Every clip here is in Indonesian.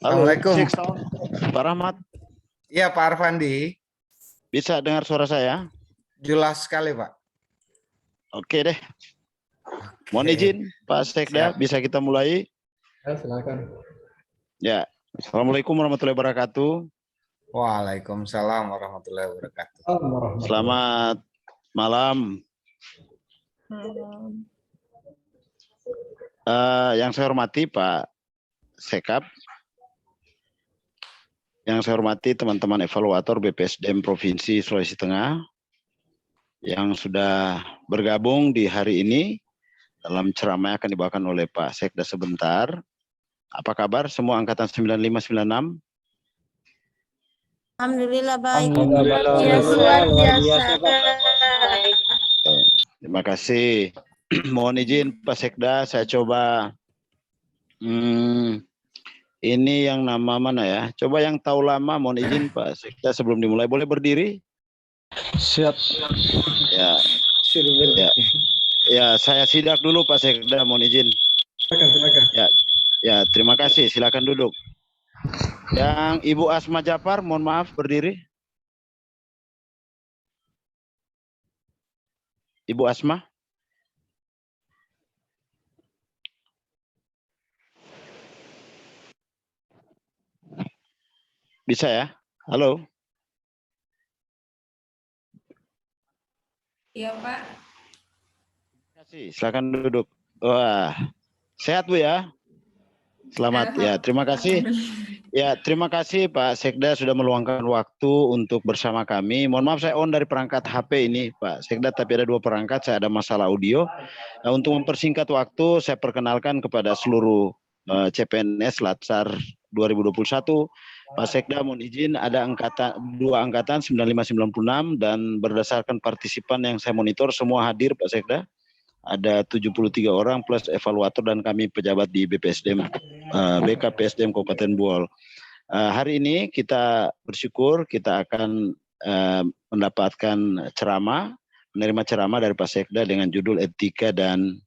Halo, Assalamualaikum. cek sound. Pak Rahmat, Iya Pak Arfandi, bisa dengar suara saya? jelas sekali Pak. Oke deh. Mohon Oke, izin, Pak Sekda, siap. bisa kita mulai? Ya, silakan. Ya. Assalamualaikum warahmatullahi wabarakatuh. Waalaikumsalam warahmatullahi wabarakatuh. Selamat malam. Yang saya hormati Pak Sekap, yang saya hormati teman-teman evaluator BPSDM Provinsi Sulawesi Tengah yang sudah bergabung di hari ini dalam ceramah yang akan dibawakan oleh Pak Sekda sebentar. Apa kabar semua angkatan 9596? Alhamdulillah baik. Alhamdulillah, Luar biasa. Terima kasih. Mohon izin Pak Sekda, saya coba ini yang nama mana ya? Coba yang tahu lama, mohon izin Pak Sekda sebelum dimulai boleh berdiri? Siap. Ya, ya saya sidak dulu Pak Sekda, mohon izin. Silakan. Ya, terima kasih. Silakan duduk. Yang Ibu Asma Jafar, mohon maaf berdiri. Ibu Asma. Bisa ya? Halo. Iya Pak. Terima kasih. Silakan duduk. Wah, sehat Bu ya? Selamat ya. Terima kasih. Ya, terima kasih Pak Sekda sudah meluangkan waktu untuk bersama kami. Mohon maaf saya on dari perangkat HP ini Pak Sekda, tapi ada 2 perangkat, saya ada masalah audio. Nah, untuk mempersingkat waktu, saya perkenalkan kepada seluruh CPNS Latsar 2021. Pak Sekda mohon izin, ada 2 angkatan 9596 dan berdasarkan partisipan yang saya monitor semua hadir Pak Sekda. Ada 73 orang plus evaluator dan kami pejabat di BPSDM, BKPSDM Kabupaten Buol. Hari ini kita bersyukur kita akan mendapatkan menerima ceramah dari Pak Sekda dengan judul Etika dan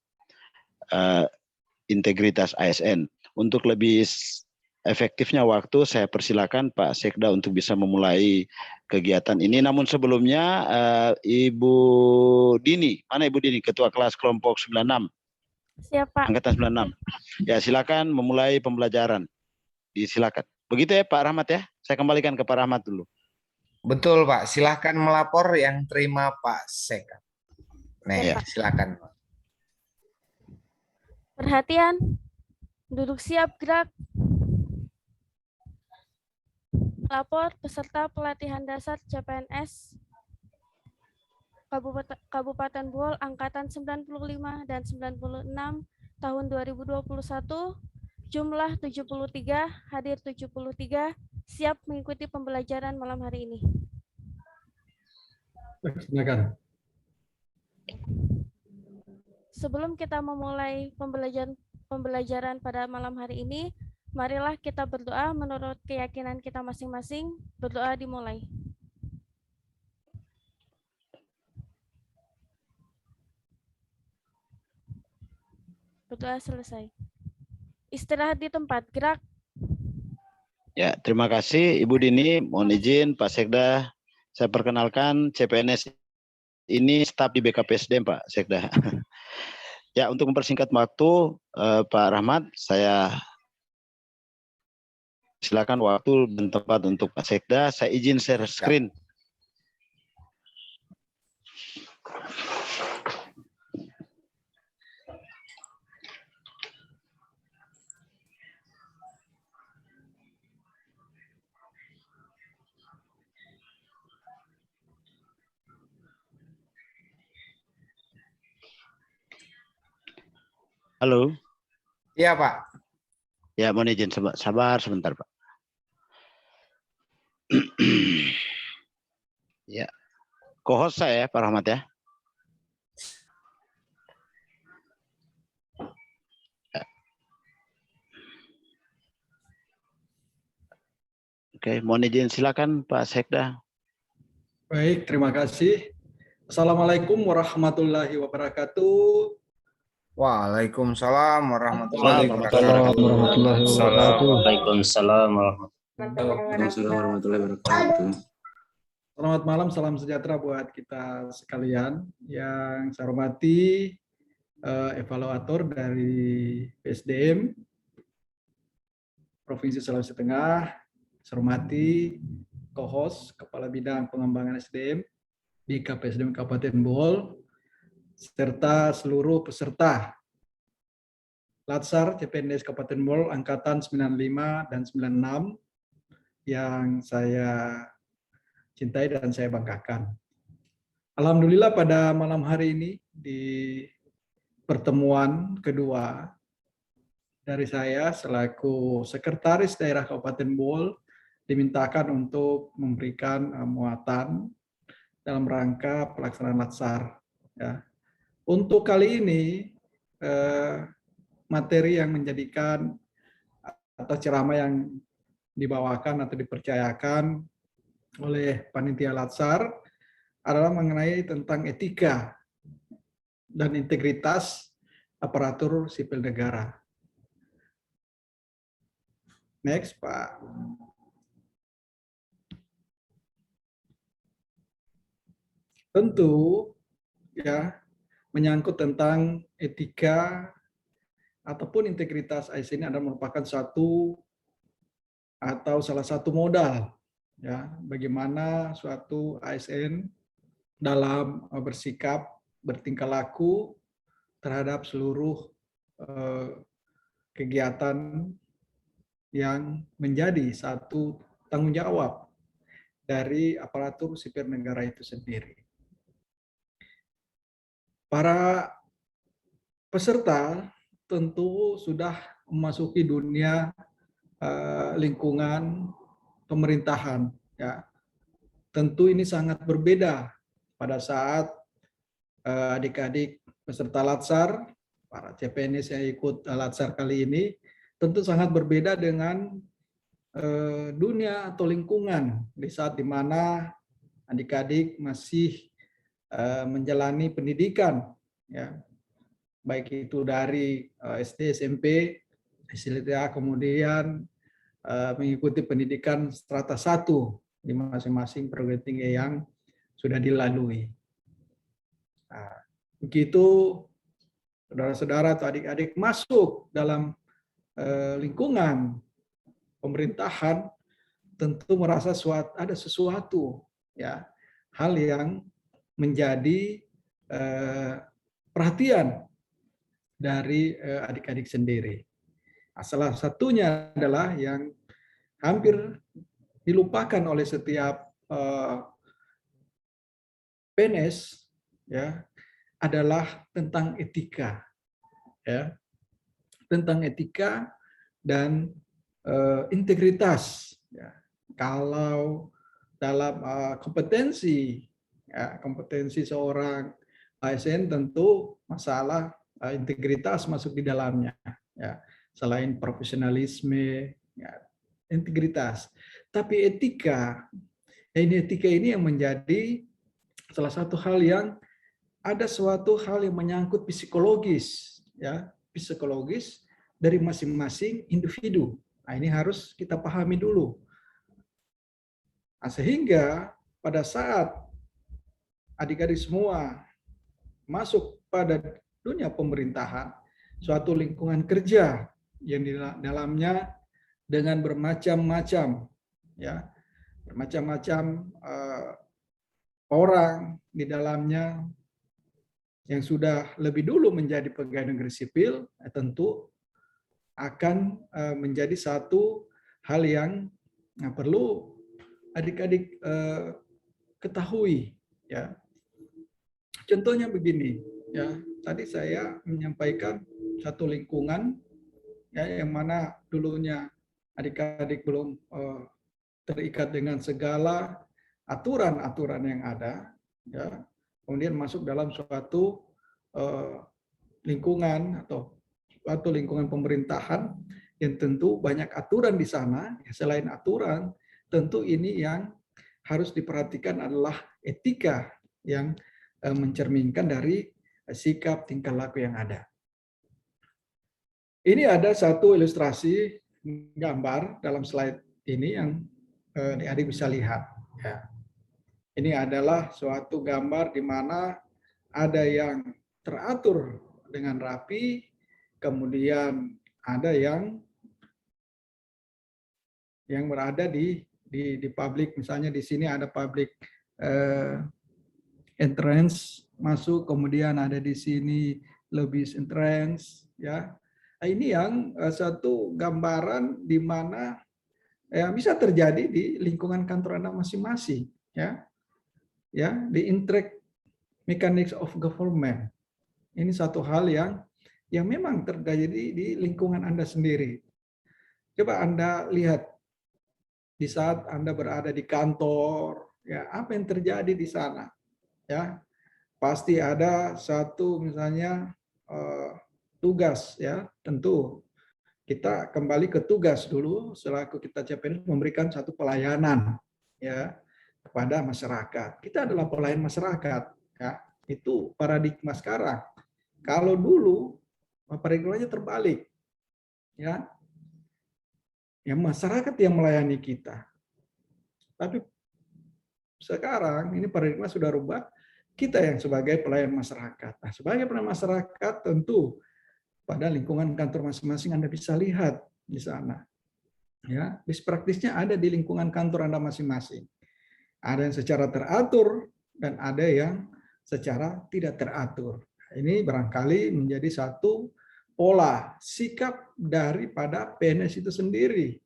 Integritas ASN. Untuk lebih efektifnya waktu, saya persilakan Pak Sekda untuk bisa memulai kegiatan ini. Namun sebelumnya Ibu Dini, mana Ibu Dini, Ketua Kelas Kelompok 96? Siapa? Angkatan 96. Ya, silakan memulai pembelajaran. Silakan. Begitu ya Pak Rahmat ya. Saya kembalikan ke Pak Rahmat dulu. Betul Pak, silahkan melapor yang terima Pak Sekap. Nih, Ya. silakan. Perhatian. Duduk siap, gerak. Lapor peserta pelatihan dasar CPNS Kabupaten Buol angkatan 95 dan 96 tahun 2021, jumlah 73, hadir 73, siap mengikuti pembelajaran malam hari ini. Silakan. Sebelum kita memulai pembelajaran pada malam hari ini, marilah kita berdoa menurut keyakinan kita masing-masing. Berdoa dimulai. Berdoa selesai. Istirahat di tempat, gerak. Ya, terima kasih Ibu Dini. Mohon izin Pak Sekda, saya perkenalkan CPNS ini staf di BKPSDM Pak Sekda. Ya, untuk mempersingkat waktu Pak Rahmat, saya silakan waktu dan tempat untuk Pak Sekda. Saya izin share screen. Halo. Iya Pak. Ya, mohon izin sabar sebentar Pak. Ya, co-host saya Pak Rahmat ya. Oke, mohon izin silakan Pak Sekda. Baik, terima kasih. Assalamualaikum warahmatullahi wabarakatuh. Waalaikumsalam warahmatullahi Waalaikumsalam wabarakatuh. warahmatullahi wabarakatuh. Waalaikumsalam warahmatullahi wabarakatuh. Selamat malam, salam sejahtera buat kita sekalian. Yang saya hormati evaluator dari PSDM Provinsi Sulawesi Tengah, saya hormati co-host Kepala Bidang Pengembangan SDM di KPSDM Kabupaten Bohol, serta seluruh peserta Latsar CPNS Kabupaten Bohol Angkatan 95 dan 96 yang saya cintai dan saya banggakan. Alhamdulillah pada malam hari ini di pertemuan kedua dari saya selaku Sekretaris Daerah Kabupaten Bohol dimintakan untuk memberikan muatan dalam rangka pelaksanaan Latsar. Ya. Untuk kali ini materi yang menjadikan atau ceramah yang dibawakan atau dipercayakan oleh panitia Latsar adalah mengenai tentang etika dan integritas aparatur sipil negara. Next, Pak. Tentu ya menyangkut tentang etika ataupun integritas ASN ini adalah merupakan satu atau salah satu modal ya bagaimana suatu ASN dalam bersikap, bertingkah laku terhadap seluruh kegiatan yang menjadi satu tanggung jawab dari aparatur sipil negara itu sendiri. Para peserta tentu sudah memasuki dunia lingkungan pemerintahan. Ya. Tentu ini sangat berbeda pada saat adik-adik peserta Latsar, para CPNS yang ikut Latsar kali ini, tentu sangat berbeda dengan dunia atau lingkungan di saat dimana adik-adik masih menjalani pendidikan, ya, baik itu dari SD, SMP, SLTA, kemudian mengikuti pendidikan strata 1 di masing-masing perguruan tinggi yang sudah dilalui. Nah, begitu saudara-saudara atau adik-adik masuk dalam lingkungan pemerintahan, tentu merasa ada sesuatu, ya, hal yang menjadi perhatian dari adik-adik sendiri. Salah satunya adalah yang hampir dilupakan oleh setiap PNS, ya, adalah tentang etika, ya, tentang etika dan integritas. Ya. Kalau dalam kompetensi, ya, kompetensi seorang ASN tentu masalah integritas masuk di dalamnya. Ya. Selain profesionalisme, ya, integritas. Tapi etika ini yang menjadi salah satu hal yang ada suatu hal yang menyangkut psikologis, ya, psikologis dari masing-masing individu. Nah, ini harus kita pahami dulu. Nah, sehingga pada saat adik-adik semua masuk pada dunia pemerintahan, suatu lingkungan kerja yang di dalamnya dengan bermacam-macam, ya, bermacam-macam orang di dalamnya yang sudah lebih dulu menjadi pegawai negeri sipil, tentu akan menjadi satu hal yang perlu adik-adik ketahui. Ya. Contohnya begini, ya, tadi saya menyampaikan satu lingkungan, ya, yang mana dulunya adik-adik belum terikat dengan segala aturan-aturan yang ada, ya, kemudian masuk dalam suatu lingkungan atau suatu lingkungan pemerintahan yang tentu banyak aturan di sana. Selain aturan, tentu ini yang harus diperhatikan adalah etika yang mencerminkan dari sikap tingkah laku yang ada. Ini ada satu ilustrasi gambar dalam slide ini yang adik bisa lihat. Ya. Ini adalah suatu gambar di mana ada yang teratur dengan rapi, kemudian ada yang berada di publik. Misalnya di sini ada public entrance masuk, kemudian ada di sini lobby entrance, ya. Nah, ini yang satu gambaran di mana bisa terjadi di lingkungan kantor Anda masing-masing, ya. Ya, di interact mechanics of government. Ini satu hal yang memang terjadi di lingkungan Anda sendiri. Coba Anda lihat di saat Anda berada di kantor, ya, apa yang terjadi di sana? Ya, pasti ada satu misalnya tugas, ya, tentu kita kembali ke tugas dulu selaku kita CPNS memberikan satu pelayanan, ya, kepada masyarakat. Kita adalah pelayan masyarakat, ya. Itu paradigma sekarang. Kalau dulu paradigmanya terbalik, ya. Yang masyarakat yang melayani kita. Tapi sekarang ini paradigma sudah rubah, kita yang sebagai pelayan masyarakat. Nah, sebagai pelayan masyarakat tentu pada lingkungan kantor masing-masing Anda bisa lihat di sana. Ya, best praktisnya ada di lingkungan kantor Anda masing-masing. Ada yang secara teratur dan ada yang secara tidak teratur. Ini barangkali menjadi satu pola sikap daripada PNS itu sendiri,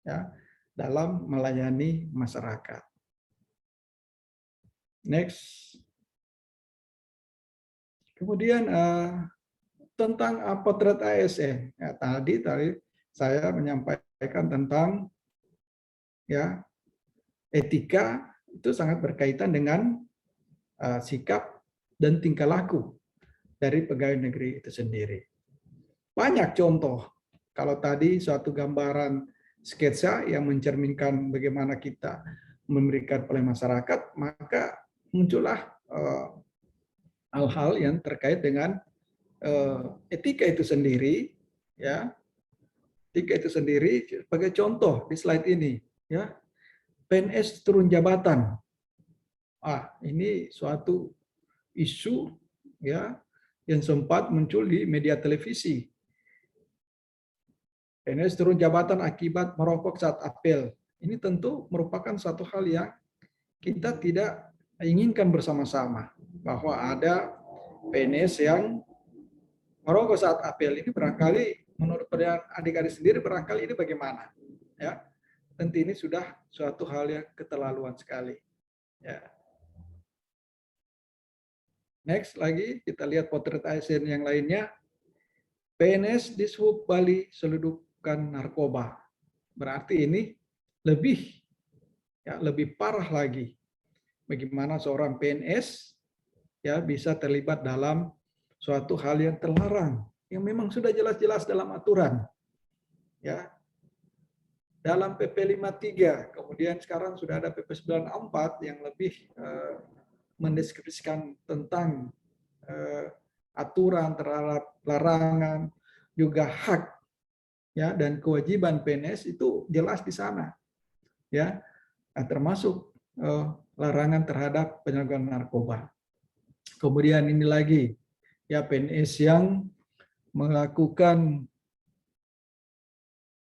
ya, dalam melayani masyarakat. Next. Kemudian tentang potret ASN. Ya, tadi saya menyampaikan tentang, ya, etika itu sangat berkaitan dengan sikap dan tingkah laku dari pegawai negeri itu sendiri. Banyak contoh. Kalau tadi suatu gambaran sketsa yang mencerminkan bagaimana kita memberikan pelayanan masyarakat, maka muncullah hal-hal yang terkait dengan etika itu sendiri, ya. Etika itu sendiri sebagai contoh di slide ini, ya. PNS turun jabatan. Ini suatu isu, ya, yang sempat muncul di media televisi. PNS turun jabatan akibat merokok saat apel. Ini tentu merupakan satu hal yang kita tidak inginkan bersama-sama, bahwa ada PNS yang merokok saat apel. Ini barangkali menurut adik-adik sendiri barangkali ini bagaimana, ya. Tentu ini sudah suatu hal yang keterlaluan sekali, ya. Next lagi kita lihat potret ASN yang lainnya. PNS di Sub Bali seludupkan narkoba. Berarti ini lebih parah lagi. Bagaimana seorang PNS, ya, bisa terlibat dalam suatu hal yang terlarang, yang memang sudah jelas-jelas dalam aturan, ya. Dalam PP 53, kemudian sekarang sudah ada PP 94 yang lebih mendeskripsikan tentang aturan terhadap larangan, juga hak, ya, dan kewajiban PNS itu jelas di sana, ya. Nah, termasuk larangan terhadap penyalahgunaan narkoba. Kemudian ini lagi, ya, PNS yang melakukan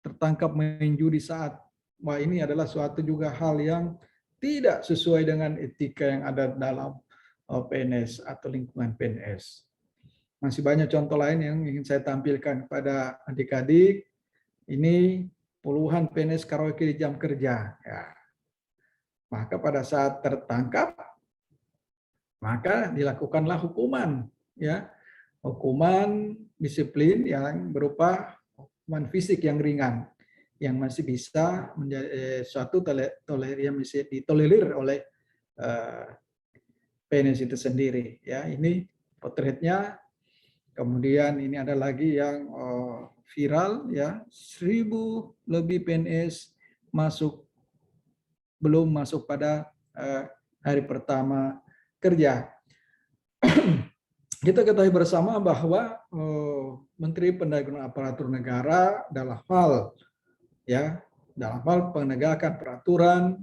tertangkap main judi saat, ini adalah suatu juga hal yang tidak sesuai dengan etika yang ada dalam PNS atau lingkungan PNS. Masih banyak contoh lain yang ingin saya tampilkan kepada adik-adik. Ini puluhan PNS karaoke di jam kerja. Ya. Maka pada saat tertangkap, maka dilakukanlah hukuman, ya, hukuman disiplin yang berupa hukuman fisik yang ringan, yang masih bisa menjadi suatu yang bisa ditolerir oleh PNS itu sendiri. Ya, ini potretnya. Kemudian ini ada lagi yang viral, ya, 1000 lebih PNS belum masuk pada hari pertama kerja. kita ketahui bersama bahwa Menteri Pendayagunaan Aparatur Negara dalam hal penegakan peraturan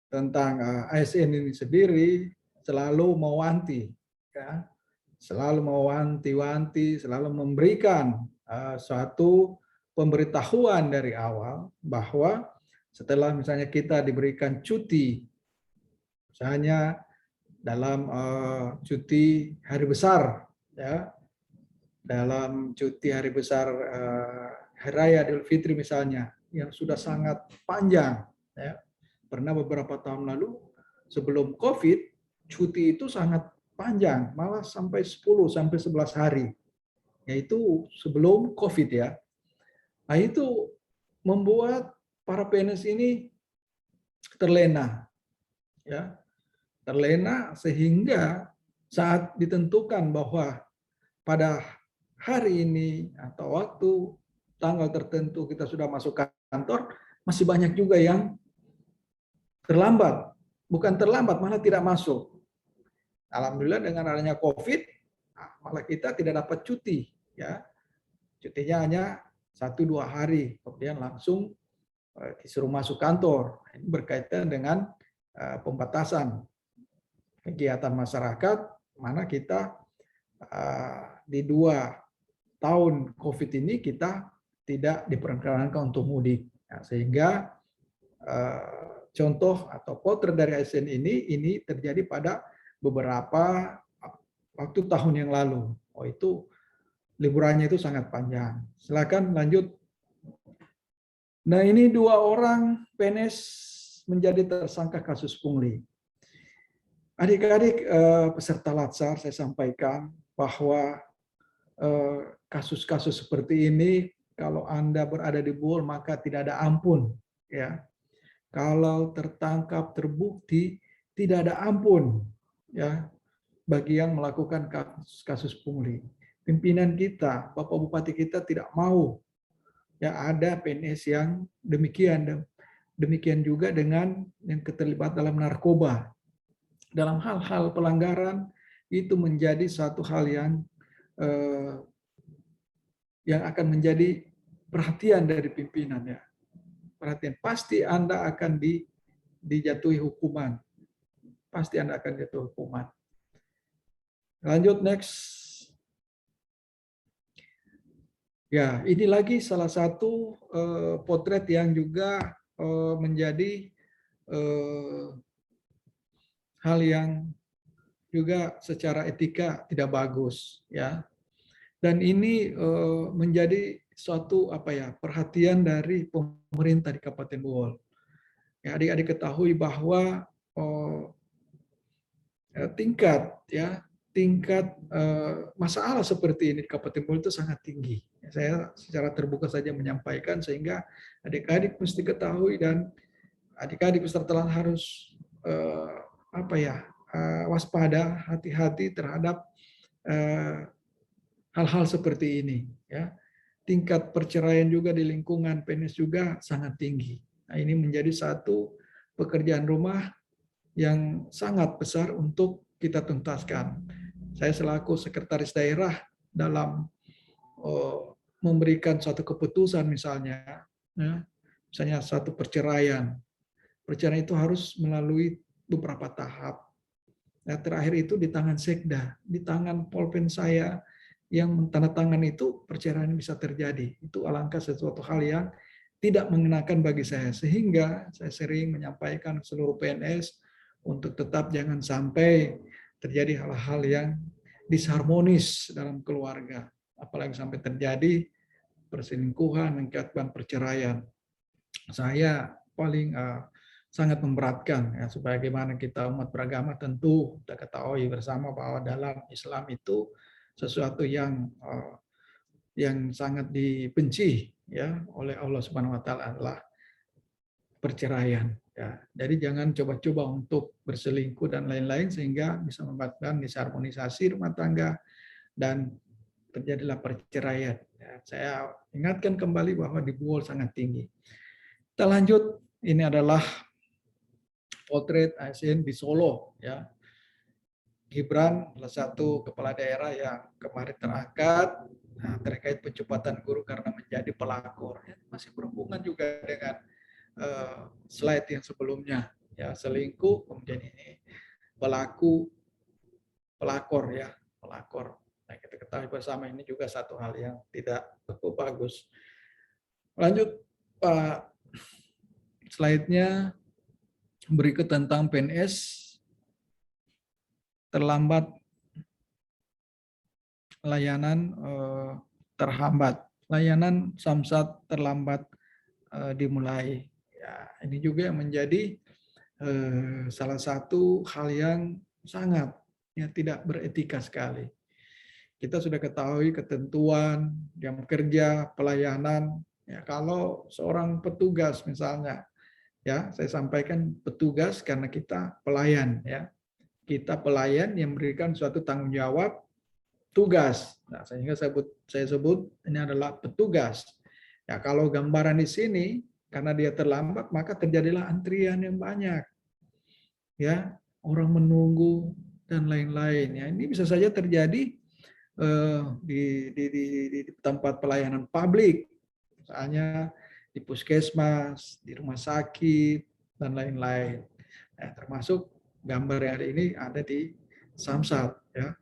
tentang ASN ini sendiri selalu mewanti, ya, selalu mewanti-wanti, selalu memberikan suatu pemberitahuan dari awal bahwa setelah misalnya kita diberikan cuti, misalnya dalam cuti hari besar, ya, dalam cuti hari besar Hari Raya Idul Fitri misalnya, yang sudah sangat panjang, ya. Pernah beberapa tahun lalu sebelum COVID, cuti itu sangat panjang, malah sampai 10 sampai 11 hari. Yaitu sebelum COVID, ya. Nah, itu membuat para PNS ini terlena, ya. Terlena sehingga saat ditentukan bahwa pada hari ini atau waktu tanggal tertentu kita sudah masuk kantor, masih banyak juga yang terlambat. Bukan terlambat, malah tidak masuk. Alhamdulillah dengan adanya COVID, malah kita tidak dapat cuti, ya. Cutinya hanya 1-2 hari, kemudian langsung disuruh masuk kantor. Ini berkaitan dengan pembatasan kegiatan masyarakat, mana kita di 2 tahun COVID ini kita tidak diperkenankan untuk mudik. Nah, sehingga contoh atau potret dari ASN ini terjadi pada beberapa waktu tahun yang lalu. Oh, itu liburannya itu sangat panjang. Silakan lanjut. Nah, ini 2 orang PNS menjadi tersangka kasus pungli. Adik-adik peserta Latsar, saya sampaikan bahwa kasus-kasus seperti ini kalau Anda berada di BUL maka tidak ada ampun, ya. Kalau tertangkap terbukti tidak ada ampun, ya, bagi yang melakukan kasus pungli. Pimpinan kita, Bapak Bupati kita tidak mau ya ada PNS yang demikian. Demikian juga dengan yang terlibat dalam narkoba. Dalam hal-hal pelanggaran itu menjadi satu hal yang akan menjadi perhatian dari pimpinan, ya. Perhatian, pasti Anda akan dijatuhi hukuman. Pasti Anda akan dijatuhi hukuman. Lanjut, next. Ya, ini lagi salah satu potret yang juga menjadi hal yang juga secara etika tidak bagus, ya. Dan ini menjadi suatu perhatian dari pemerintah di Kabupaten Bohol. Ya, adik-adik ketahui bahwa tingkat masalah seperti ini di Kabupaten Bohol itu sangat tinggi. Saya secara terbuka saja menyampaikan sehingga adik-adik mesti ketahui dan adik-adik peserta harus waspada, hati-hati terhadap hal-hal seperti ini, ya. Tingkat perceraian juga di lingkungan PNS juga sangat tinggi. Nah, ini menjadi satu pekerjaan rumah yang sangat besar untuk kita tuntaskan. Saya selaku sekretaris daerah dalam memberikan suatu keputusan misalnya, ya, misalnya satu perceraian itu harus melalui beberapa tahap. Nah, terakhir itu di tangan Sekda, di tangan Polpen saya yang menandatangan itu perceraian bisa terjadi. Itu alangkah sesuatu hal yang tidak mengenakan bagi saya. Sehingga saya sering menyampaikan ke seluruh PNS untuk tetap jangan sampai terjadi hal-hal yang disharmonis dalam keluarga. Apalagi sampai terjadi perselingkuhan, mengakibatkan perceraian. Saya paling sangat memberatkan, ya, sebagaimana kita umat beragama tentu kita ketahui bersama bahwa dalam Islam itu sesuatu yang sangat dibenci, ya, oleh Allah Subhanahu wa taala adalah perceraian, ya. Jadi jangan coba-coba untuk berselingkuh dan lain-lain sehingga bisa membuatkan disharmonisasi rumah tangga dan terjadilah perceraian. Ya, saya ingatkan kembali bahwa di Bohol sangat tinggi. Kita lanjut, ini adalah potret ASN di Solo, ya. Gibran, salah satu kepala daerah yang kemarin terangkat terkait pencopotan guru karena menjadi pelakor. Masih berhubungan juga dengan slide yang sebelumnya, ya, selingkuh, kemudian ini pelakor, ya, pelakor. Nah, kita ketahui bersama ini juga satu hal yang tidak cukup bagus. Lanjut, Pak, slide-nya berikut tentang PNS terlambat layanan terhambat, layanan samsat terlambat dimulai. Ya, ini juga yang menjadi salah satu hal yang sangat tidak beretika sekali. Kita sudah ketahui ketentuan jam kerja, pelayanan. Ya, kalau seorang petugas misalnya, ya, saya sampaikan petugas karena kita pelayan, ya. Kita pelayan yang memberikan suatu tanggung jawab tugas. Nah, sehingga saya sebut ini adalah petugas. Ya, kalau gambaran di sini karena dia terlambat maka terjadilah antrian yang banyak. Ya, orang menunggu dan lain-lain. Ya, ini bisa saja terjadi di tempat pelayanan publik. Misalnya di puskesmas, di rumah sakit dan lain-lain. Nah, termasuk gambar yang hari ini ada di Samsat, ya.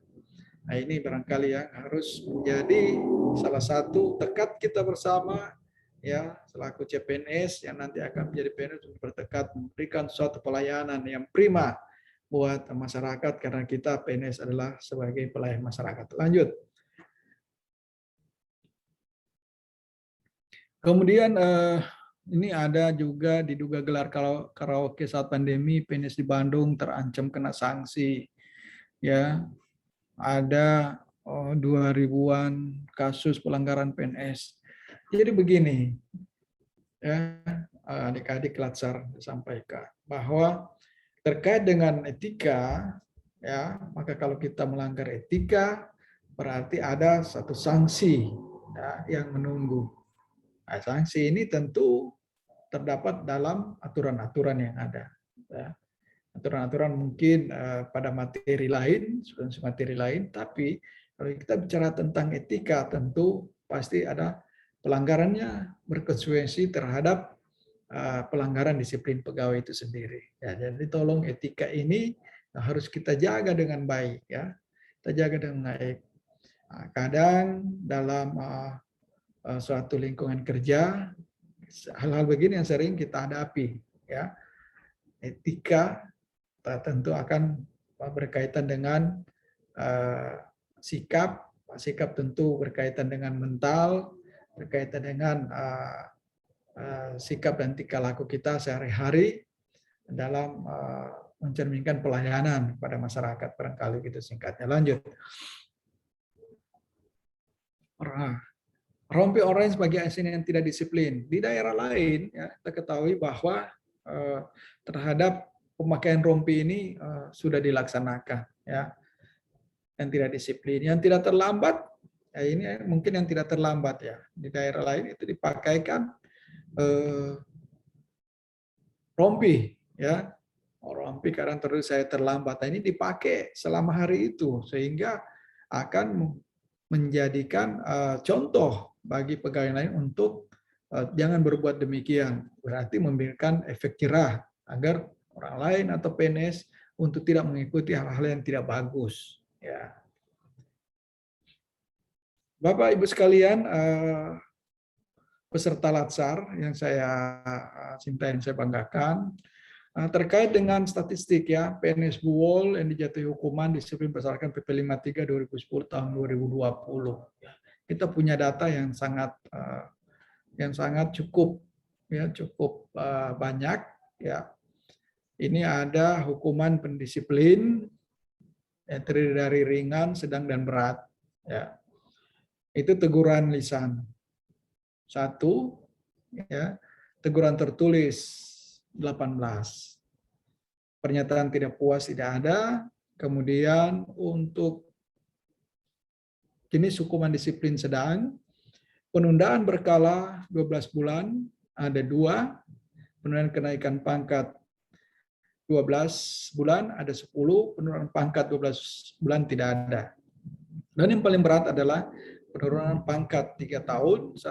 Nah, ini barangkali yang harus menjadi salah satu tekad kita bersama, ya, selaku CPNS yang nanti akan menjadi PNS untuk bertekad memberikan suatu pelayanan yang prima buat masyarakat karena kita PNS adalah sebagai pelayan masyarakat. Lanjut. Kemudian ini ada juga diduga gelar karaoke saat pandemi, PNS di Bandung terancam kena sanksi. Ya, ada 2.000-an kasus pelanggaran PNS. Jadi begini, ya, adik-adik Latsar disampaikan bahwa terkait dengan etika, ya, maka kalau kita melanggar etika berarti ada satu sanksi, ya, yang menunggu. Nah, sanksi ini tentu terdapat dalam aturan-aturan yang ada. Ya. Aturan-aturan mungkin pada materi lain, substansi materi lain, tapi kalau kita bicara tentang etika, tentu pasti ada pelanggarannya berkonsekuensi terhadap pelanggaran disiplin pegawai itu sendiri. Ya, jadi tolong etika ini harus kita jaga dengan baik, ya, kita jaga dengan baik. Nah, kadang dalam suatu lingkungan kerja hal-hal begini yang sering kita hadapi, ya. Etika tentu akan berkaitan dengan sikap tentu berkaitan dengan mental, berkaitan dengan sikap dan tingkah laku kita sehari-hari dalam mencerminkan pelayanan pada masyarakat, barangkali gitu singkatnya. Lanjut. Rompi orange bagi ASN yang tidak disiplin. Di daerah lain, ya, kita ketahui bahwa terhadap pemakaian rompi ini sudah dilaksanakan, ya, yang tidak disiplin, yang tidak terlambat, ya, ini mungkin yang tidak terlambat, ya, di daerah lain itu dipakaikan rompi, ya, rompi kadang terus saya terlambat, nah, ini dipakai selama hari itu sehingga akan menjadikan contoh bagi pegawai lain untuk jangan berbuat demikian, berarti memberikan efek jerah agar orang lain atau PNS untuk tidak mengikuti hal-hal yang tidak bagus. Ya. Bapak Ibu sekalian, peserta Latsar yang saya cintai dan saya banggakan, terkait dengan statistik, ya, PNS Buwol yang dijatuhi hukuman disiplin berdasarkan PP 53 2010 tahun 2020. Kita punya data yang sangat cukup, ya, cukup banyak, ya. Ini ada hukuman pendisiplin yang terdiri dari ringan, sedang, dan berat. Ya. Itu teguran lisan. 1, ya, teguran tertulis 18. Pernyataan tidak puas tidak ada. Kemudian untuk jenis hukuman disiplin sedang, penundaan berkala 12 bulan ada 2, penundaan kenaikan pangkat 12 bulan ada 10, penurunan pangkat 12 bulan tidak ada. Dan yang paling berat adalah penurunan pangkat 3 tahun, 1,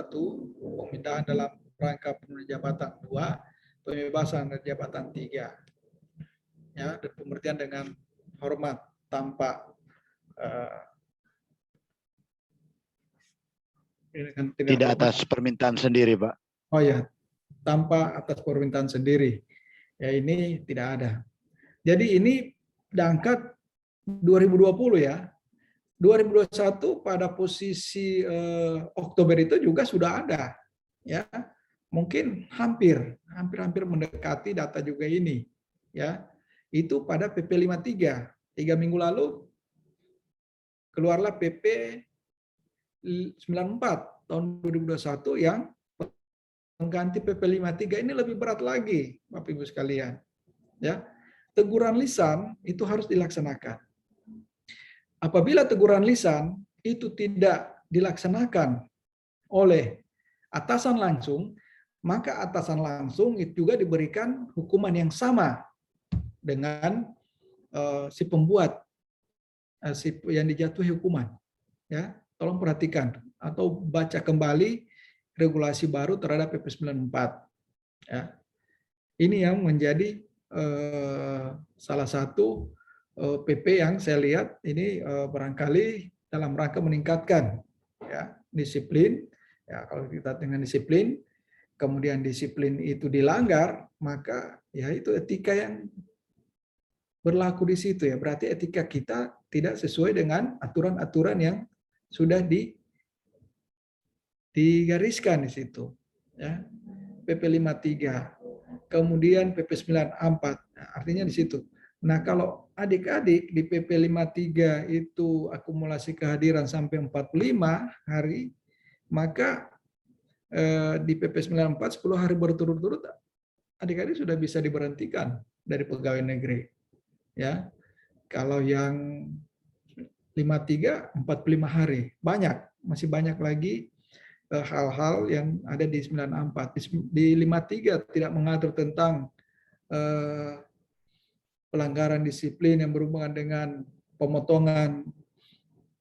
pemindahan dalam rangka penurunan jabatan 2, pembebasan dari jabatan 3. Ya, dan pemberhentian dengan hormat tanpa Tidak atas permintaan sendiri, Pak. Oh ya, tanpa atas permintaan sendiri. Ya, ini tidak ada. Jadi ini diangkat 2020 ya. 2021 pada posisi Oktober itu juga sudah ada. Ya. Mungkin hampir mendekati data juga ini. Ya. Itu pada PP 53. 3 minggu lalu keluarlah PP 94 tahun 2021 yang mengganti PP 53. Ini lebih berat lagi, Bapak Ibu sekalian. Ya. Teguran lisan itu harus dilaksanakan. Apabila teguran lisan itu tidak dilaksanakan oleh atasan langsung, maka atasan langsung itu juga diberikan hukuman yang sama dengan si pembuat yang dijatuhi hukuman. Ya, tolong perhatikan atau baca kembali regulasi baru terhadap PP 94. Ya. Ini yang menjadi salah satu PP yang saya lihat ini barangkali dalam rangka meningkatkan ya disiplin. Ya, kalau kita dengan disiplin, kemudian disiplin itu dilanggar, maka ya itu etika yang berlaku di situ ya. Berarti etika kita tidak sesuai dengan aturan-aturan yang sudah digariskan di situ. Ya. PP 53, kemudian PP 94, nah, artinya di situ. Nah, kalau adik-adik di PP 53 itu akumulasi kehadiran sampai 45 hari, maka di PP 94 10 hari berturut-turut adik-adik sudah bisa diberhentikan dari pegawai negeri. Ya. Kalau yang 53 45 hari. Masih banyak lagi hal-hal yang ada di 94. Di 53 tidak mengatur tentang pelanggaran disiplin yang berhubungan dengan pemotongan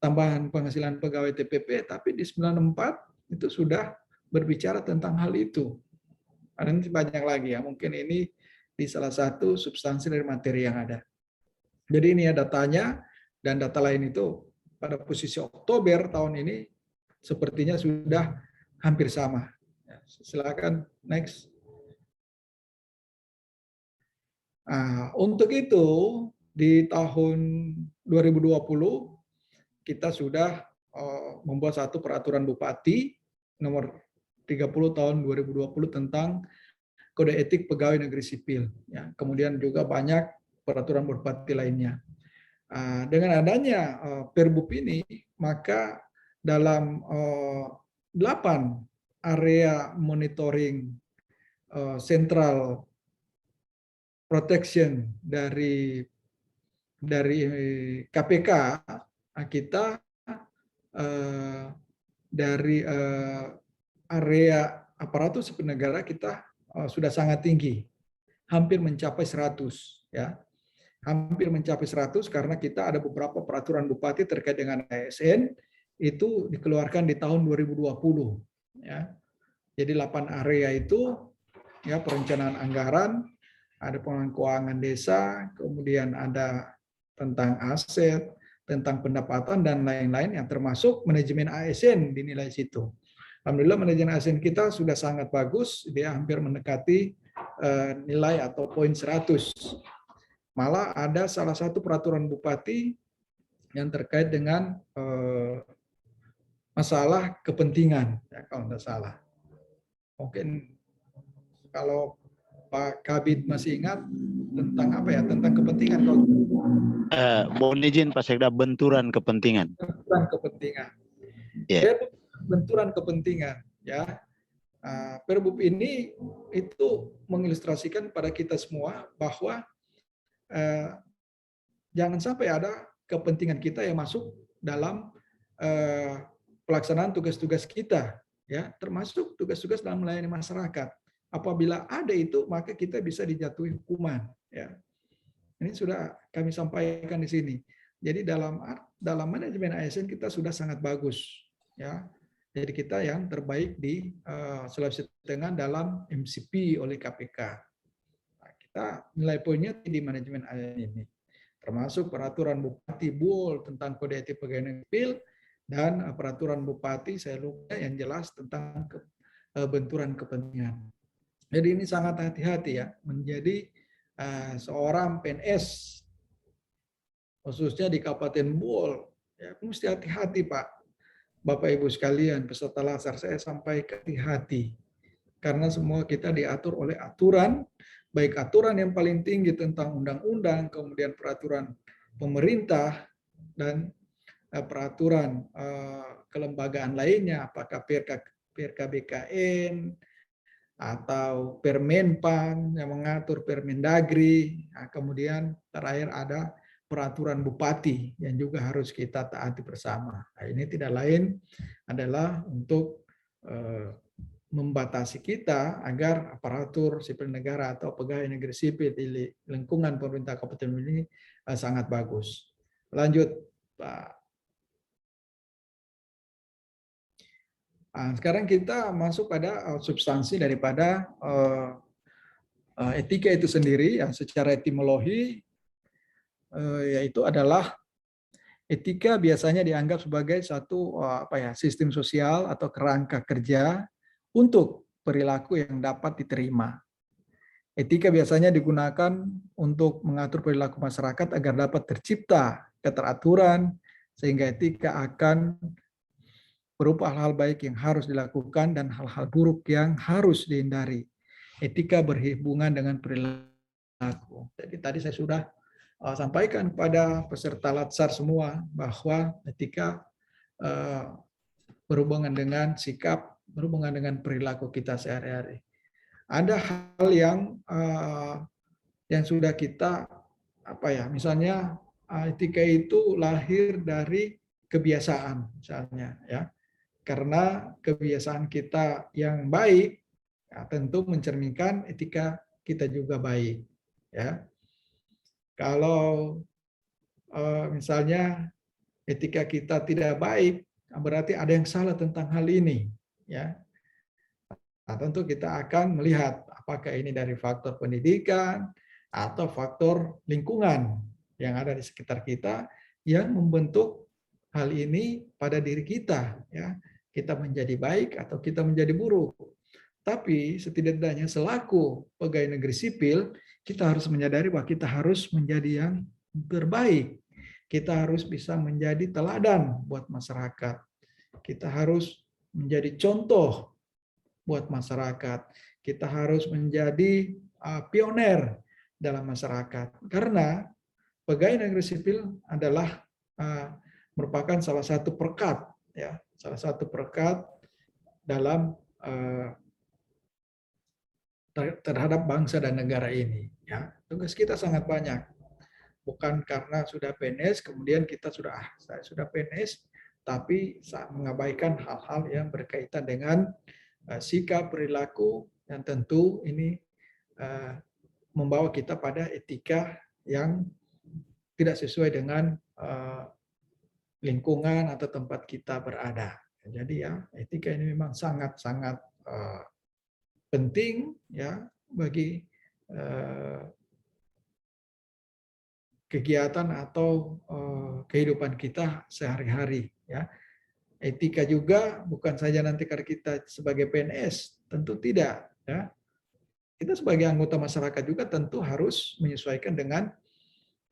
tambahan penghasilan pegawai TPP, tapi di 94 itu sudah berbicara tentang hal itu. Ada banyak lagi ya, mungkin ini di salah satu substansi dari materi yang ada. Jadi ini ya datanya, dan data lain itu pada posisi Oktober tahun ini sepertinya sudah hampir sama. Silakan next. Nah, untuk itu di tahun 2020 kita sudah membuat satu peraturan Bupati nomor 30 tahun 2020 tentang kode etik pegawai negeri sipil. Ya, kemudian juga banyak peraturan Bupati lainnya. Dengan adanya Perbup ini, maka dalam 8 area monitoring central protection dari KPK, kita dari area aparatus sipil negara kita sudah sangat tinggi, hampir mencapai 100 ya. Hampir mencapai 100 karena kita ada beberapa peraturan bupati terkait dengan ASN itu dikeluarkan di tahun 2020 ya. Jadi 8 area itu ya perencanaan anggaran, ada pengelolaan keuangan desa, kemudian ada tentang aset, tentang pendapatan dan lain-lain yang termasuk manajemen ASN dinilai situ. Alhamdulillah manajemen ASN kita sudah sangat bagus, dia hampir mendekati nilai atau poin 100. Malah ada salah satu peraturan bupati yang terkait dengan masalah kepentingan, ya, kalau tidak salah. Mungkin kalau Pak Kabid masih ingat tentang apa ya, tentang kepentingan. Mohon izin Pak Sekda, benturan kepentingan. Benturan kepentingan. Yeah. Benturan kepentingan, ya. Perbup ini itu mengilustrasikan pada kita semua bahwa jangan sampai ada kepentingan kita yang masuk dalam pelaksanaan tugas-tugas kita, ya, termasuk tugas-tugas dalam melayani masyarakat. Apabila ada itu, maka kita bisa dijatuhi hukuman. Ya. Ini sudah kami sampaikan di sini. Jadi dalam manajemen ASN kita sudah sangat bagus, ya. Jadi kita yang terbaik di Sulawesi Tengah dalam MCP oleh KPK. Nah, kita nilai poinnya di manajemen ASN ini, termasuk peraturan Bupati Buol tentang kode etik pegawai negeri sipil dan peraturan Bupati saya lupa yang jelas tentang benturan kepentingan. Jadi ini sangat hati-hati ya, menjadi seorang PNS khususnya di Kabupaten Buol, ya mesti hati-hati Pak. Bapak Ibu sekalian, peserta latsar saya sampaikan hati-hati. Karena semua kita diatur oleh aturan, baik aturan yang paling tinggi tentang undang-undang, kemudian peraturan pemerintah, dan peraturan kelembagaan lainnya, apakah PRKBKN, atau Permenpan yang mengatur Permendagri, nah, kemudian terakhir ada peraturan bupati yang juga harus kita taati bersama. Nah, ini tidak lain adalah untuk membatasi kita agar aparatur sipil negara atau pegawai negeri sipil di lingkungan pemerintah kabupaten ini sangat bagus. Lanjut, Pak. Nah, sekarang kita masuk pada substansi daripada etika itu sendiri, yang secara etimologi yaitu adalah etika biasanya dianggap sebagai satu sistem sosial atau kerangka kerja untuk perilaku yang dapat diterima. Etika biasanya digunakan untuk mengatur perilaku masyarakat agar dapat tercipta keteraturan, sehingga etika akan berupa hal-hal baik yang harus dilakukan dan hal-hal buruk yang harus dihindari. Etika berhubungan dengan perilaku. Jadi tadi saya sudah sampaikan kepada peserta latsar semua bahwa etika berhubungan dengan sikap, berhubungan dengan perilaku kita sehari-hari. Ada hal yang sudah kita misalnya etika itu lahir dari kebiasaan misalnya ya. Karena kebiasaan kita yang baik ya, tentu mencerminkan etika kita juga baik ya. Kalau misalnya etika kita tidak baik, berarti ada yang salah tentang hal ini ya. Nah, tentu kita akan melihat apakah ini dari faktor pendidikan atau faktor lingkungan yang ada di sekitar kita yang membentuk hal ini pada diri kita ya. Kita menjadi baik atau kita menjadi buruk. Tapi setidaknya selaku pegawai negeri sipil, kita harus menyadari bahwa kita harus menjadi yang terbaik. Kita harus bisa menjadi teladan buat masyarakat. Kita harus menjadi contoh buat masyarakat. Kita harus menjadi pioner dalam masyarakat. Karena pegawai negeri sipil adalah merupakan salah satu perekat, ya, salah satu perekat dalam terhadap bangsa dan negara ini. Ya, tugas kita sangat banyak. Bukan karena sudah PNS kemudian kita saya sudah PNS, tapi mengabaikan hal-hal yang berkaitan dengan sikap perilaku yang tentu ini membawa kita pada etika yang tidak sesuai dengan lingkungan atau tempat kita berada. Jadi ya etika ini memang sangat-sangat penting ya bagi kegiatan atau kehidupan kita sehari-hari ya. Etika juga bukan saja nanti karena kita sebagai PNS, tentu tidak ya. Kita sebagai anggota masyarakat juga tentu harus menyesuaikan dengan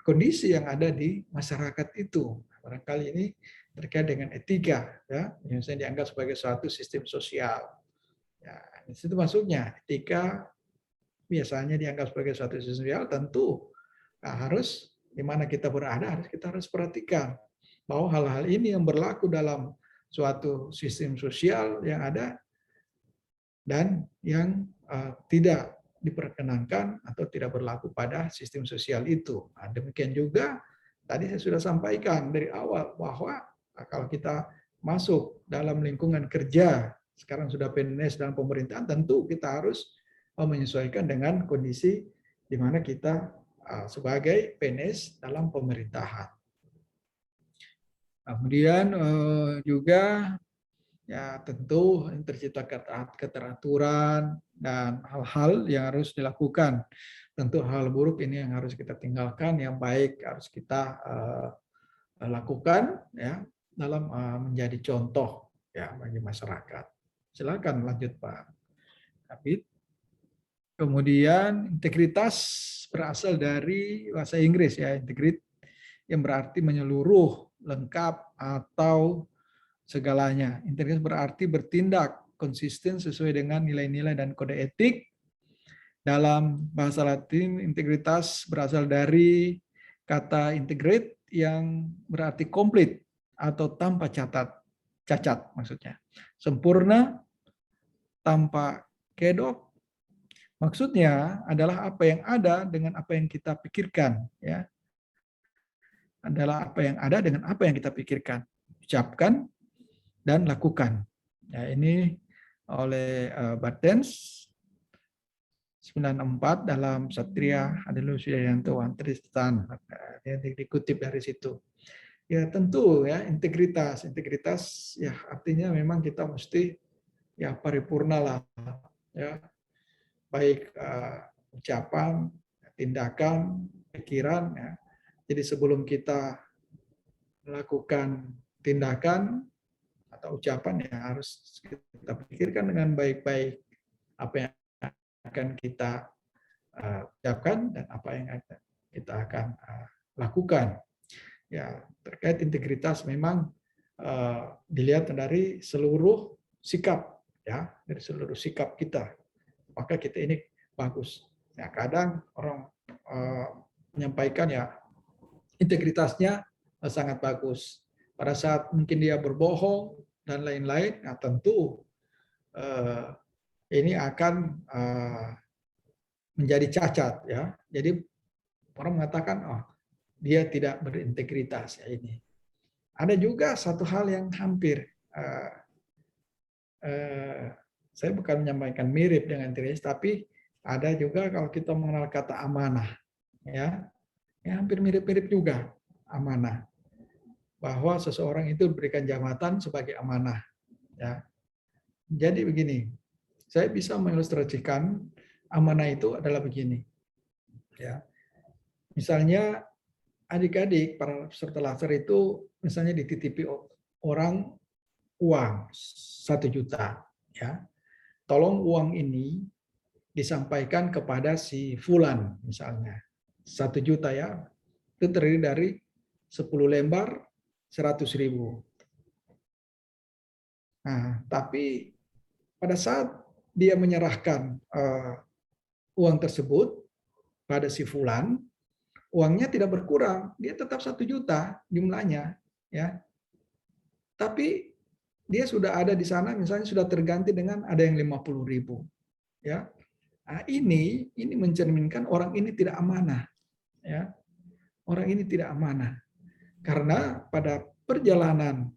kondisi yang ada di masyarakat itu. Barangkali ini terkait dengan etika ya, yang saya dianggap sebagai suatu sistem sosial. Ya, di situ masuknya etika biasanya dianggap sebagai suatu sistem sosial, tentu harus di mana kita berada kita harus perhatikan bahwa hal-hal ini yang berlaku dalam suatu sistem sosial yang ada dan yang tidak diperkenankan atau tidak berlaku pada sistem sosial itu. Nah, demikian juga tadi saya sudah sampaikan dari awal bahwa kalau kita masuk dalam lingkungan kerja, sekarang sudah PNS dalam pemerintahan, tentu kita harus menyesuaikan dengan kondisi di mana kita sebagai PNS dalam pemerintahan. Kemudian juga ya tentu tercipta keteraturan dan hal-hal yang harus dilakukan. Tentu hal buruk ini yang harus kita tinggalkan, yang baik harus kita lakukan ya dalam menjadi contoh ya bagi masyarakat. Silakan lanjut Pak Kabid. Kemudian integritas berasal dari bahasa Inggris ya, integrate yang berarti menyeluruh, lengkap atau segalanya. Integritas berarti bertindak konsisten sesuai dengan nilai-nilai dan kode etik. Dalam bahasa Latin, integritas berasal dari kata integrate yang berarti komplit atau tanpa cacat maksudnya. Sempurna, tanpa kedok. Maksudnya adalah apa yang ada dengan apa yang kita pikirkan, ya. Adalah apa yang ada dengan apa yang kita pikirkan, ucapkan dan lakukan. Ya, ini oleh Bartens 94 dalam Satria Adilus Wijayanto Tristan, dikutip dari situ. Ya tentu ya integritas ya artinya memang kita mesti ya paripurna lah ya, baik ucapan, tindakan, pikiran ya. Jadi sebelum kita melakukan tindakan atau ucapan ya harus kita pikirkan dengan baik-baik apa yang akan kita ucapkan dan apa yang kita akan lakukan. Ya, terkait integritas memang dilihat dari seluruh sikap ya, dari seluruh sikap kita. Maka kita ini bagus. Ya, kadang orang menyampaikan ya integritasnya sangat bagus. Pada saat mungkin dia berbohong dan lain-lain, nah tentu ini akan menjadi cacat ya. Jadi orang mengatakan oh dia tidak berintegritas ya ini. Ada juga satu hal yang hampir saya bukan menyampaikan mirip dengan integritas, tapi ada juga kalau kita mengenal kata amanah ya, hampir mirip-mirip juga amanah. Bahwa seseorang itu diberikan jabatan sebagai amanah ya. Jadi begini, saya bisa mengilustrasikan amanah itu adalah begini ya. Misalnya adik-adik para peserta laser itu misalnya dititipi orang uang 1 juta ya. Tolong uang ini disampaikan kepada si fulan misalnya 1 juta ya. Itu terdiri dari 10 lembar 100.000. Nah, tapi pada saat dia menyerahkan uang tersebut pada si fulan, uangnya tidak berkurang, dia tetap 1 juta jumlahnya, ya. Tapi dia sudah ada di sana, misalnya sudah terganti dengan ada yang 50.000, ya. Nah, ini mencerminkan orang ini tidak amanah, ya. Orang ini tidak amanah karena pada perjalanan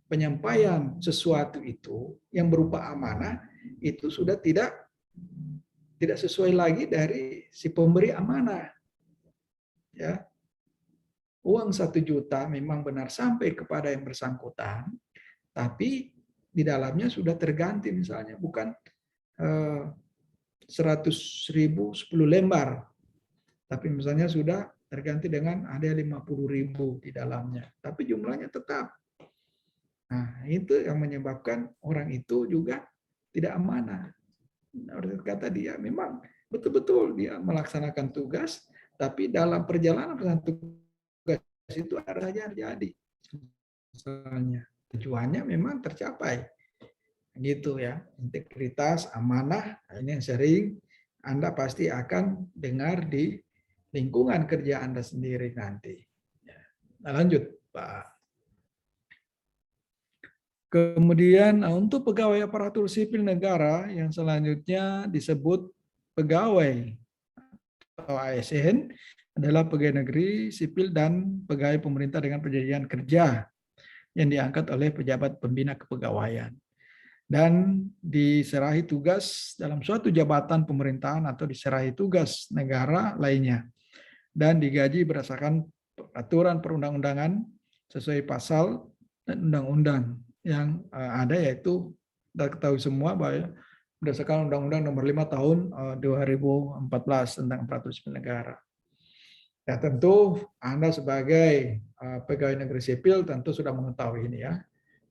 penyampaian sesuatu itu yang berupa amanah itu sudah tidak sesuai lagi dari si pemberi amanah. Ya. Uang 1 juta memang benar sampai kepada yang bersangkutan, tapi di dalamnya sudah terganti misalnya bukan 100.000 10 lembar, tapi misalnya sudah terganti dengan ada 50.000 di dalamnya, tapi jumlahnya tetap. Nah, itu yang menyebabkan orang itu juga tidak amanah. Kata dia memang betul-betul dia melaksanakan tugas, tapi dalam perjalanan tugas itu ada saja terjadi. Misalnya tujuannya memang tercapai. Gitu ya. Integritas, amanah, ini yang sering Anda pasti akan dengar di lingkungan kerja Anda sendiri nanti. Nah, lanjut, Pak. Kemudian untuk pegawai aparatur sipil negara yang selanjutnya disebut pegawai atau ASN adalah pegawai negeri sipil dan pegawai pemerintah dengan perjanjian kerja yang diangkat oleh pejabat pembina kepegawaian dan diserahi tugas dalam suatu jabatan pemerintahan atau diserahi tugas negara lainnya. dan digaji berdasarkan peraturan perundang-undangan sesuai pasal dan undang-undang yang ada, yaitu kita ketahui semua bahwa berdasarkan Undang-Undang Nomor 5 Tahun 2014 tentang aparatur sipil negara. Ya, tentu Anda sebagai pegawai negeri sipil tentu sudah mengetahui ini ya,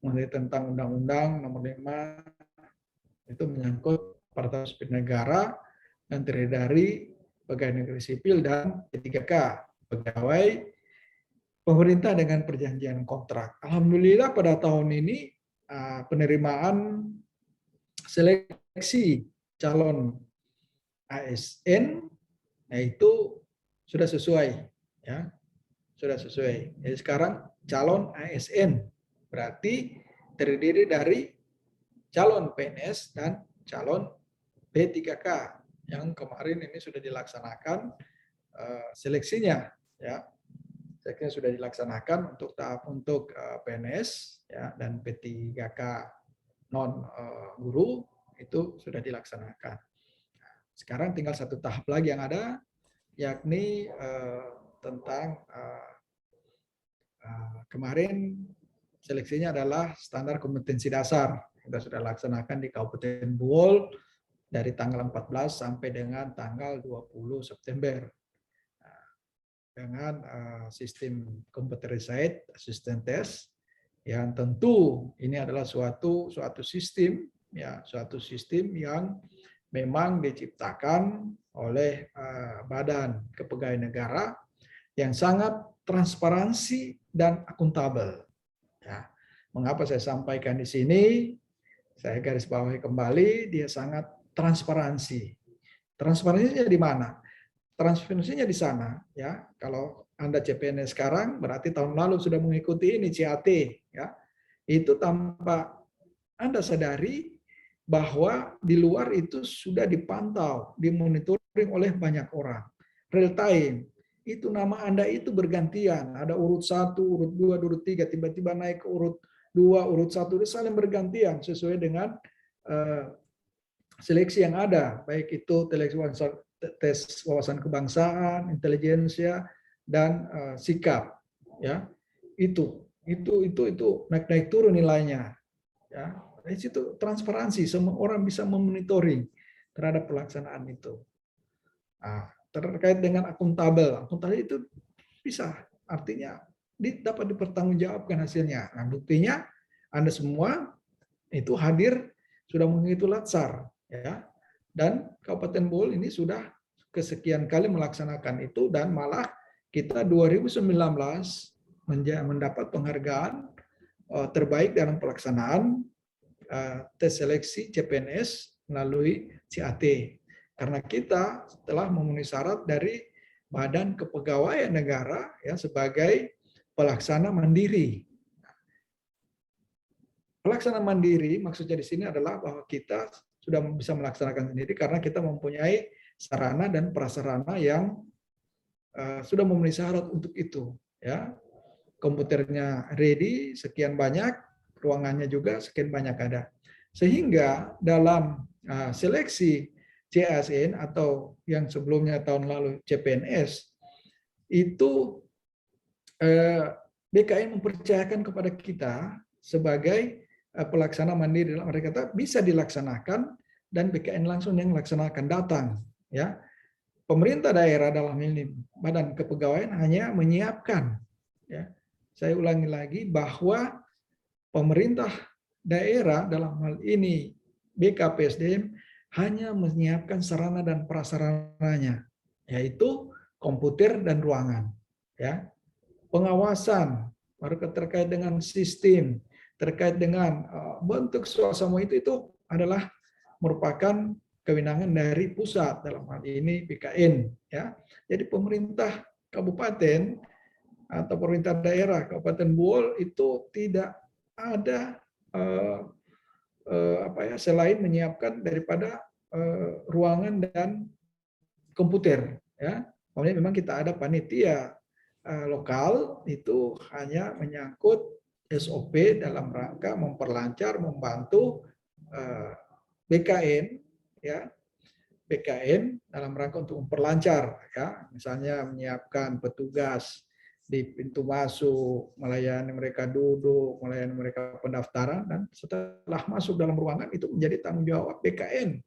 mengenai tentang Undang-Undang Nomor 5 itu menyangkut aparatur sipil negara dan terdiri dari pegawai negeri sipil dan P3K, pegawai pemerintah dengan perjanjian kontrak. Alhamdulillah pada tahun ini penerimaan seleksi calon ASN yaitu sudah sesuai, ya, sudah sesuai. Jadi sekarang calon ASN berarti terdiri dari calon PNS dan calon P3K yang kemarin ini sudah dilaksanakan seleksinya, ya. Seleksinya sudah dilaksanakan untuk tahap untuk PNS ya, dan P3K non guru itu sudah dilaksanakan. Sekarang tinggal satu tahap lagi yang ada, yakni tentang kemarin seleksinya adalah standar kompetensi dasar. Kita sudah laksanakan di Kabupaten Bohol dari tanggal 14 sampai dengan tanggal 20 September. Dengan sistem computerized assessment test yang tentu ini adalah suatu sistem ya, suatu sistem yang memang diciptakan oleh Badan Kepegawaian Negara yang sangat transparansi dan akuntabel. Ya. Mengapa saya sampaikan di sini? Saya garis bawahi kembali, dia sangat transparansi. Transparansinya di mana? Transparansinya di sana, ya. Kalau Anda CPNS sekarang, berarti tahun lalu sudah mengikuti ini CAT, ya. Itu tanpa Anda sadari bahwa di luar itu sudah dipantau, dimonitoring oleh banyak orang. Real time. Itu nama Anda itu bergantian. Ada urut 1, urut 2, urut 3, tiba-tiba naik ke urut 2, urut 1, itu saling bergantian sesuai dengan seleksi yang ada, baik itu tes wawasan kebangsaan, intelijensia, dan sikap, ya. Itu naik turun nilainya, ya. Di situ transparansi, semua orang bisa memonitoring terhadap pelaksanaan itu. Nah, terkait dengan akuntabel itu bisa, artinya dapat dipertanggungjawabkan hasilnya. Nah, buktinya Anda semua itu hadir sudah mengikuti latsar, ya. Dan Kabupaten Bohol ini sudah kesekian kali melaksanakan itu, dan malah kita 2019 mendapat penghargaan terbaik dalam pelaksanaan tes seleksi CPNS melalui CAT. Karena kita telah memenuhi syarat dari Badan Kepegawaian Negara ya, sebagai pelaksana mandiri. Pelaksana mandiri maksudnya di sini adalah bahwa kita sudah bisa melaksanakan sendiri karena kita mempunyai sarana dan prasarana yang sudah memenuhi syarat untuk itu, ya. Komputernya ready sekian banyak, ruangannya juga sekian banyak ada. Sehingga dalam seleksi CASN atau yang sebelumnya tahun lalu CPNS itu BKN mempercayakan kepada kita sebagai pelaksana mandiri, dalam arti kata bisa dilaksanakan dan BKN langsung yang melaksanakan, datang, ya. Pemerintah daerah dalam ini Badan Kepegawaian hanya menyiapkan, ya. Saya ulangi lagi bahwa pemerintah daerah dalam hal ini BKPSDM hanya menyiapkan sarana dan prasarananya, yaitu komputer dan ruangan, ya. Pengawasan baru terkait dengan sistem, terkait dengan bentuk suasana itu adalah merupakan kewenangan dari pusat, dalam hal ini BKN, ya. Jadi pemerintah kabupaten atau pemerintah daerah Kabupaten Bohol itu tidak ada selain menyiapkan daripada ruangan dan komputer, ya. Kemudian memang kita ada panitia lokal itu hanya menyangkut SOP dalam rangka memperlancar, membantu BKN, ya, BKN dalam rangka untuk memperlancar, ya, misalnya menyiapkan petugas di pintu masuk, melayani mereka duduk, melayani mereka pendaftaran, dan setelah masuk dalam ruangan itu menjadi tanggung jawab BKN.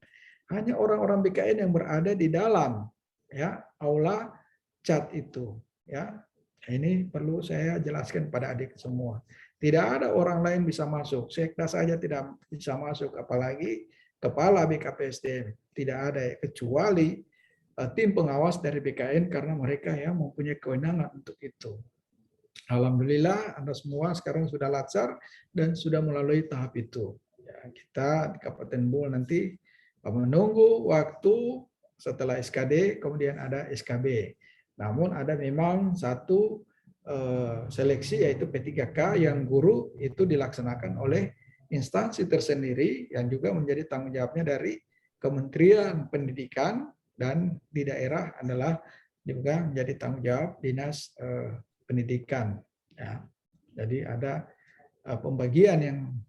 Hanya orang-orang BKN yang berada di dalam, ya, aula chat itu, ya. Ini perlu saya jelaskan pada adik semua. Tidak ada orang lain bisa masuk. Sekda saja tidak bisa masuk, apalagi kepala BKPSDM. Tidak ada, kecuali tim pengawas dari BKN karena mereka yang mempunyai kewenangan untuk itu. Alhamdulillah Anda semua sekarang sudah lancar dan sudah melalui tahap itu. Ya, kita di Kabupaten Bul nanti menunggu waktu setelah SKD, kemudian ada SKB. Namun ada memang satu seleksi yaitu P3K yang guru itu dilaksanakan oleh instansi tersendiri yang juga menjadi tanggung jawabnya dari Kementerian Pendidikan, dan di daerah adalah juga menjadi tanggung jawab Dinas Pendidikan. Ya. Jadi ada pembagian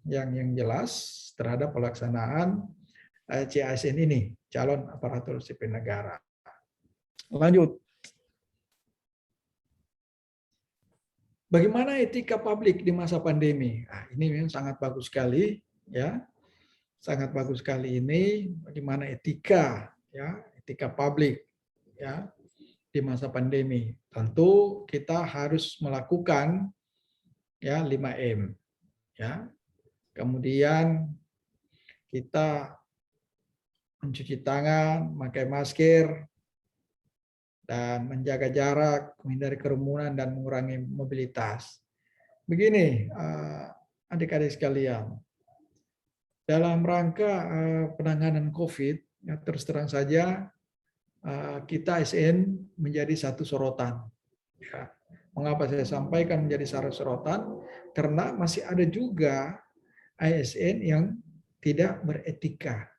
yang jelas terhadap pelaksanaan CASN ini, calon aparatur sipil negara. Lanjut. Bagaimana etika publik di masa pandemi? Nah, ini memang sangat bagus sekali, ya. Sangat bagus sekali ini bagaimana etika, ya, etika publik, ya, di masa pandemi. Tentu kita harus melakukan, ya, 5M, ya. Kemudian kita mencuci tangan, memakai masker, dan menjaga jarak, menghindari kerumunan dan mengurangi mobilitas. Begini, adik-adik sekalian, dalam rangka penanganan COVID, ya, terus terang saja kita ASN menjadi satu sorotan. Ya. Mengapa saya sampaikan menjadi satu sorotan? Karena masih ada juga ASN yang tidak beretika.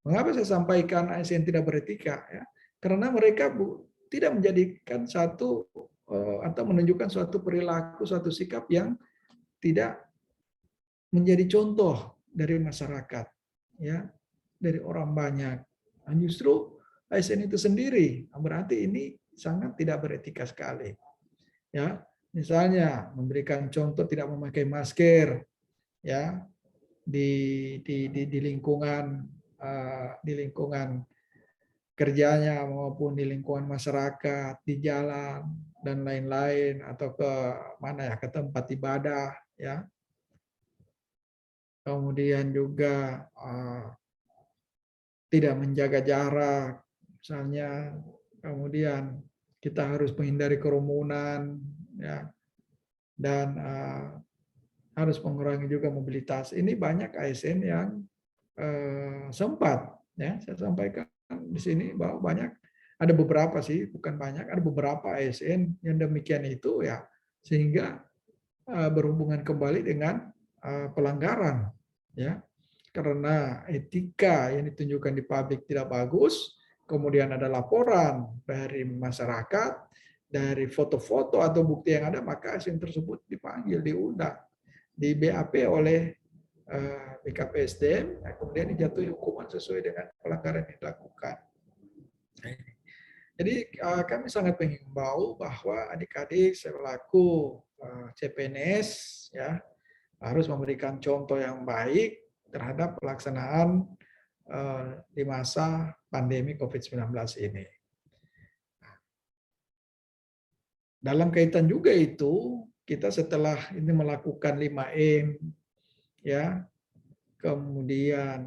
Mengapa saya sampaikan ASN tidak beretika? Ya, karena mereka tidak menjadikan satu atau menunjukkan suatu perilaku, suatu sikap yang tidak menjadi contoh dari masyarakat, ya, dari orang banyak. Nah, justru ASN itu sendiri berarti ini sangat tidak beretika sekali. Ya, misalnya memberikan contoh tidak memakai masker, ya, di lingkungan kerjanya maupun di lingkungan masyarakat, di jalan dan lain-lain, atau ke mana ya, ke tempat ibadah, ya. Kemudian juga tidak menjaga jarak, misalnya. Kemudian kita harus menghindari kerumunan, ya, dan harus mengurangi juga mobilitas. Ini banyak ASN yang sempat, ya, saya sampaikan di sini bahwa banyak, ada beberapa sih, bukan banyak, ada beberapa ASN yang demikian itu, ya, sehingga berhubungan kembali dengan pelanggaran, ya, karena etika yang ditunjukkan di publik tidak bagus, kemudian ada laporan dari masyarakat, dari foto-foto atau bukti yang ada, maka ASN tersebut dipanggil, diundang, di BAP oleh BKPSDM, kemudian dijatuhi hukuman sesuai dengan pelanggaran yang dilakukan. Jadi kami sangat mengimbau bahwa adik-adik selaku CPNS, ya, harus memberikan contoh yang baik terhadap pelaksanaan di masa pandemi COVID-19 ini. Dalam kaitan juga itu, kita setelah ini melakukan 5M, ya, kemudian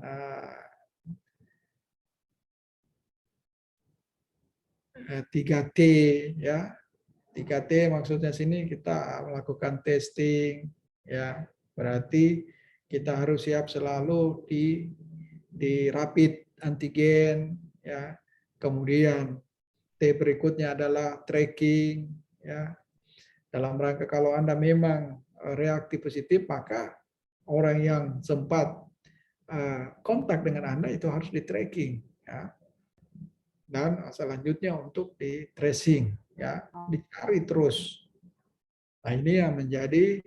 3T, ya. 3T maksudnya sini kita melakukan testing, ya. Berarti kita harus siap selalu di rapid antigen, ya. Kemudian T berikutnya adalah tracking, ya. Dalam rangka kalau Anda memang reaktif positif, maka orang yang sempat kontak dengan Anda itu harus di tracking, ya. Dan selanjutnya untuk di tracing, ya, dicari terus. Nah, ini yang menjadi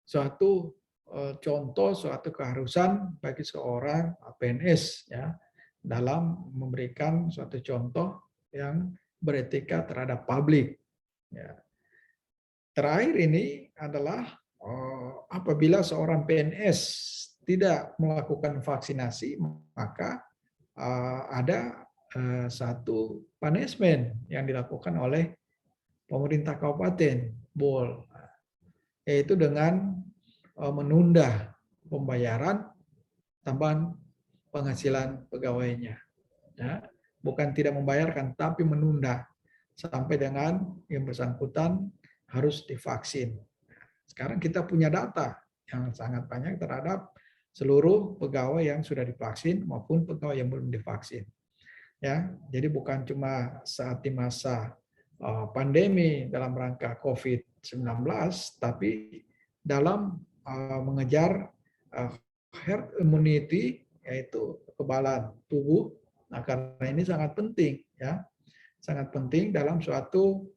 suatu contoh suatu keharusan bagi seorang PNS ya dalam memberikan suatu contoh yang beretika terhadap publik. Ya. Terakhir ini adalah apabila seorang PNS tidak melakukan vaksinasi, maka ada satu punishment yang dilakukan oleh pemerintah kabupaten Bol, yaitu dengan menunda pembayaran tambahan penghasilan pegawainya. Ya, bukan tidak membayarkan, tapi menunda sampai dengan yang bersangkutan harus divaksin. Sekarang kita punya data yang sangat banyak terhadap seluruh pegawai yang sudah divaksin maupun pegawai yang belum divaksin. Ya, jadi bukan cuma saat di masa pandemi dalam rangka COVID-19, tapi dalam mengejar herd immunity, yaitu kekebalan tubuh. Nah, karena ini sangat penting, ya, sangat penting dalam suatu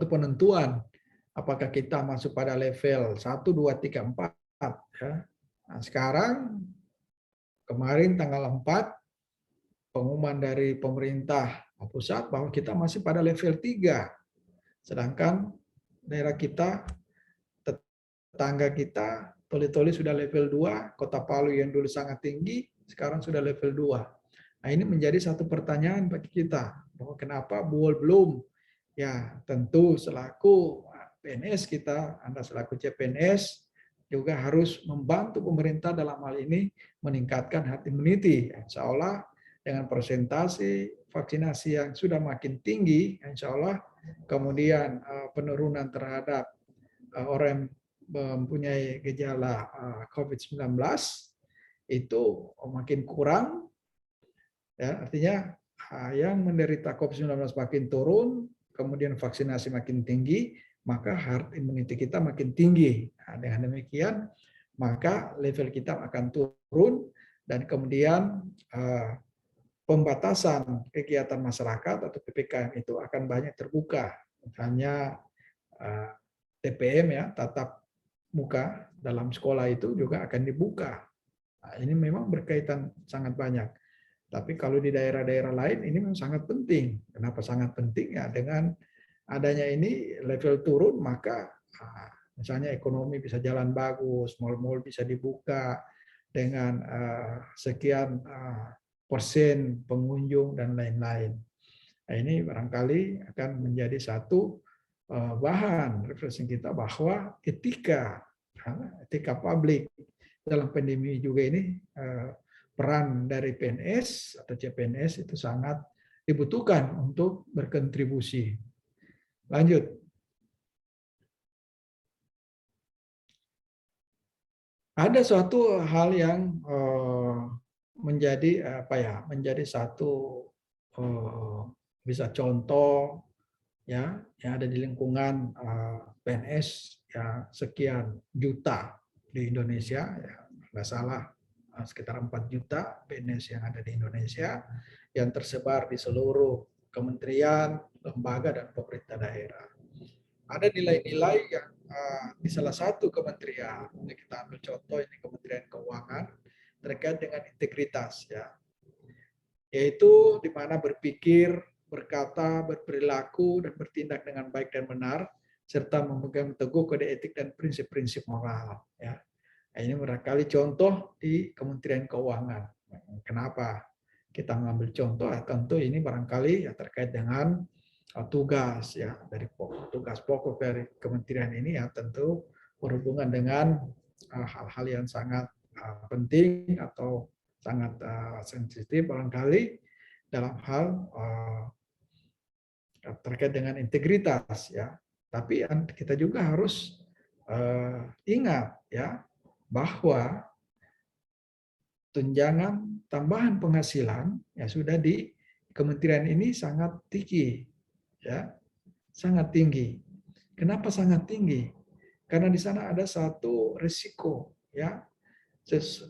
penentuan apakah kita masuk pada level 1, 2, 3, 4. Ya. Nah, sekarang kemarin tanggal 4 pengumuman dari pemerintah pusat bahwa kita masih pada level 3. Sedangkan daerah kita, tetangga kita, Toli-Toli sudah level 2, Kota Palu yang dulu sangat tinggi, sekarang sudah level 2. Nah, ini menjadi satu pertanyaan bagi kita, bahwa kenapa Buol belum? Ya, tentu selaku PNS kita, Anda selaku CPNS, juga harus membantu pemerintah dalam hal ini meningkatkan herd immunity. Insya Allah dengan presentasi vaksinasi yang sudah makin tinggi, insya Allah kemudian penurunan terhadap orang yang mempunyai gejala COVID-19 itu makin kurang. Ya, artinya yang menderita COVID-19 makin turun, kemudian vaksinasi makin tinggi, maka herd immunity kita makin tinggi. Nah, dengan demikian, maka level kita akan turun dan kemudian pembatasan kegiatan masyarakat atau PPKM itu akan banyak terbuka. Misalnya TPM ya, tatap muka dalam sekolah itu juga akan dibuka. Nah, ini memang berkaitan sangat banyak. Tapi kalau di daerah-daerah lain ini memang sangat penting. Kenapa sangat penting? Ya, dengan adanya ini level turun, maka misalnya ekonomi bisa jalan bagus, mal-mal bisa dibuka dengan sekian persen pengunjung dan lain-lain. Nah, ini barangkali akan menjadi satu bahan refleksi kita bahwa etika publik dalam pandemi juga ini peran dari PNS atau CPNS itu sangat dibutuhkan untuk berkontribusi. Lanjut. Ada suatu hal yang menjadi satu bisa contoh ya yang ada di lingkungan PNS ya sekian juta di Indonesia ya nggak salah sekitar 4 juta PNS yang ada di Indonesia yang tersebar di seluruh kementerian, lembaga dan pemerintah daerah. Ada nilai-nilai yang di salah satu kementerian, kita ambil contoh ini Kementerian Keuangan terkait dengan integritas ya, yaitu di mana berpikir, berkata, berperilaku dan bertindak dengan baik dan benar serta memegang teguh kode etik dan prinsip-prinsip moral ya. Nah, ini barangkali contoh di Kementerian Keuangan. Kenapa kita mengambil contoh? Tentu ini barangkali ya terkait dengan tugas ya dari tugas pokok dari kementerian ini ya tentu berhubungan dengan hal-hal yang sangat penting atau sangat sensitif barangkali dalam hal terkait dengan integritas ya. Tapi kita juga harus ingat ya bahwa tunjangan tambahan penghasilan ya sudah di kementerian ini sangat tinggi ya, sangat tinggi. Kenapa sangat tinggi? Karena di sana ada satu risiko ya.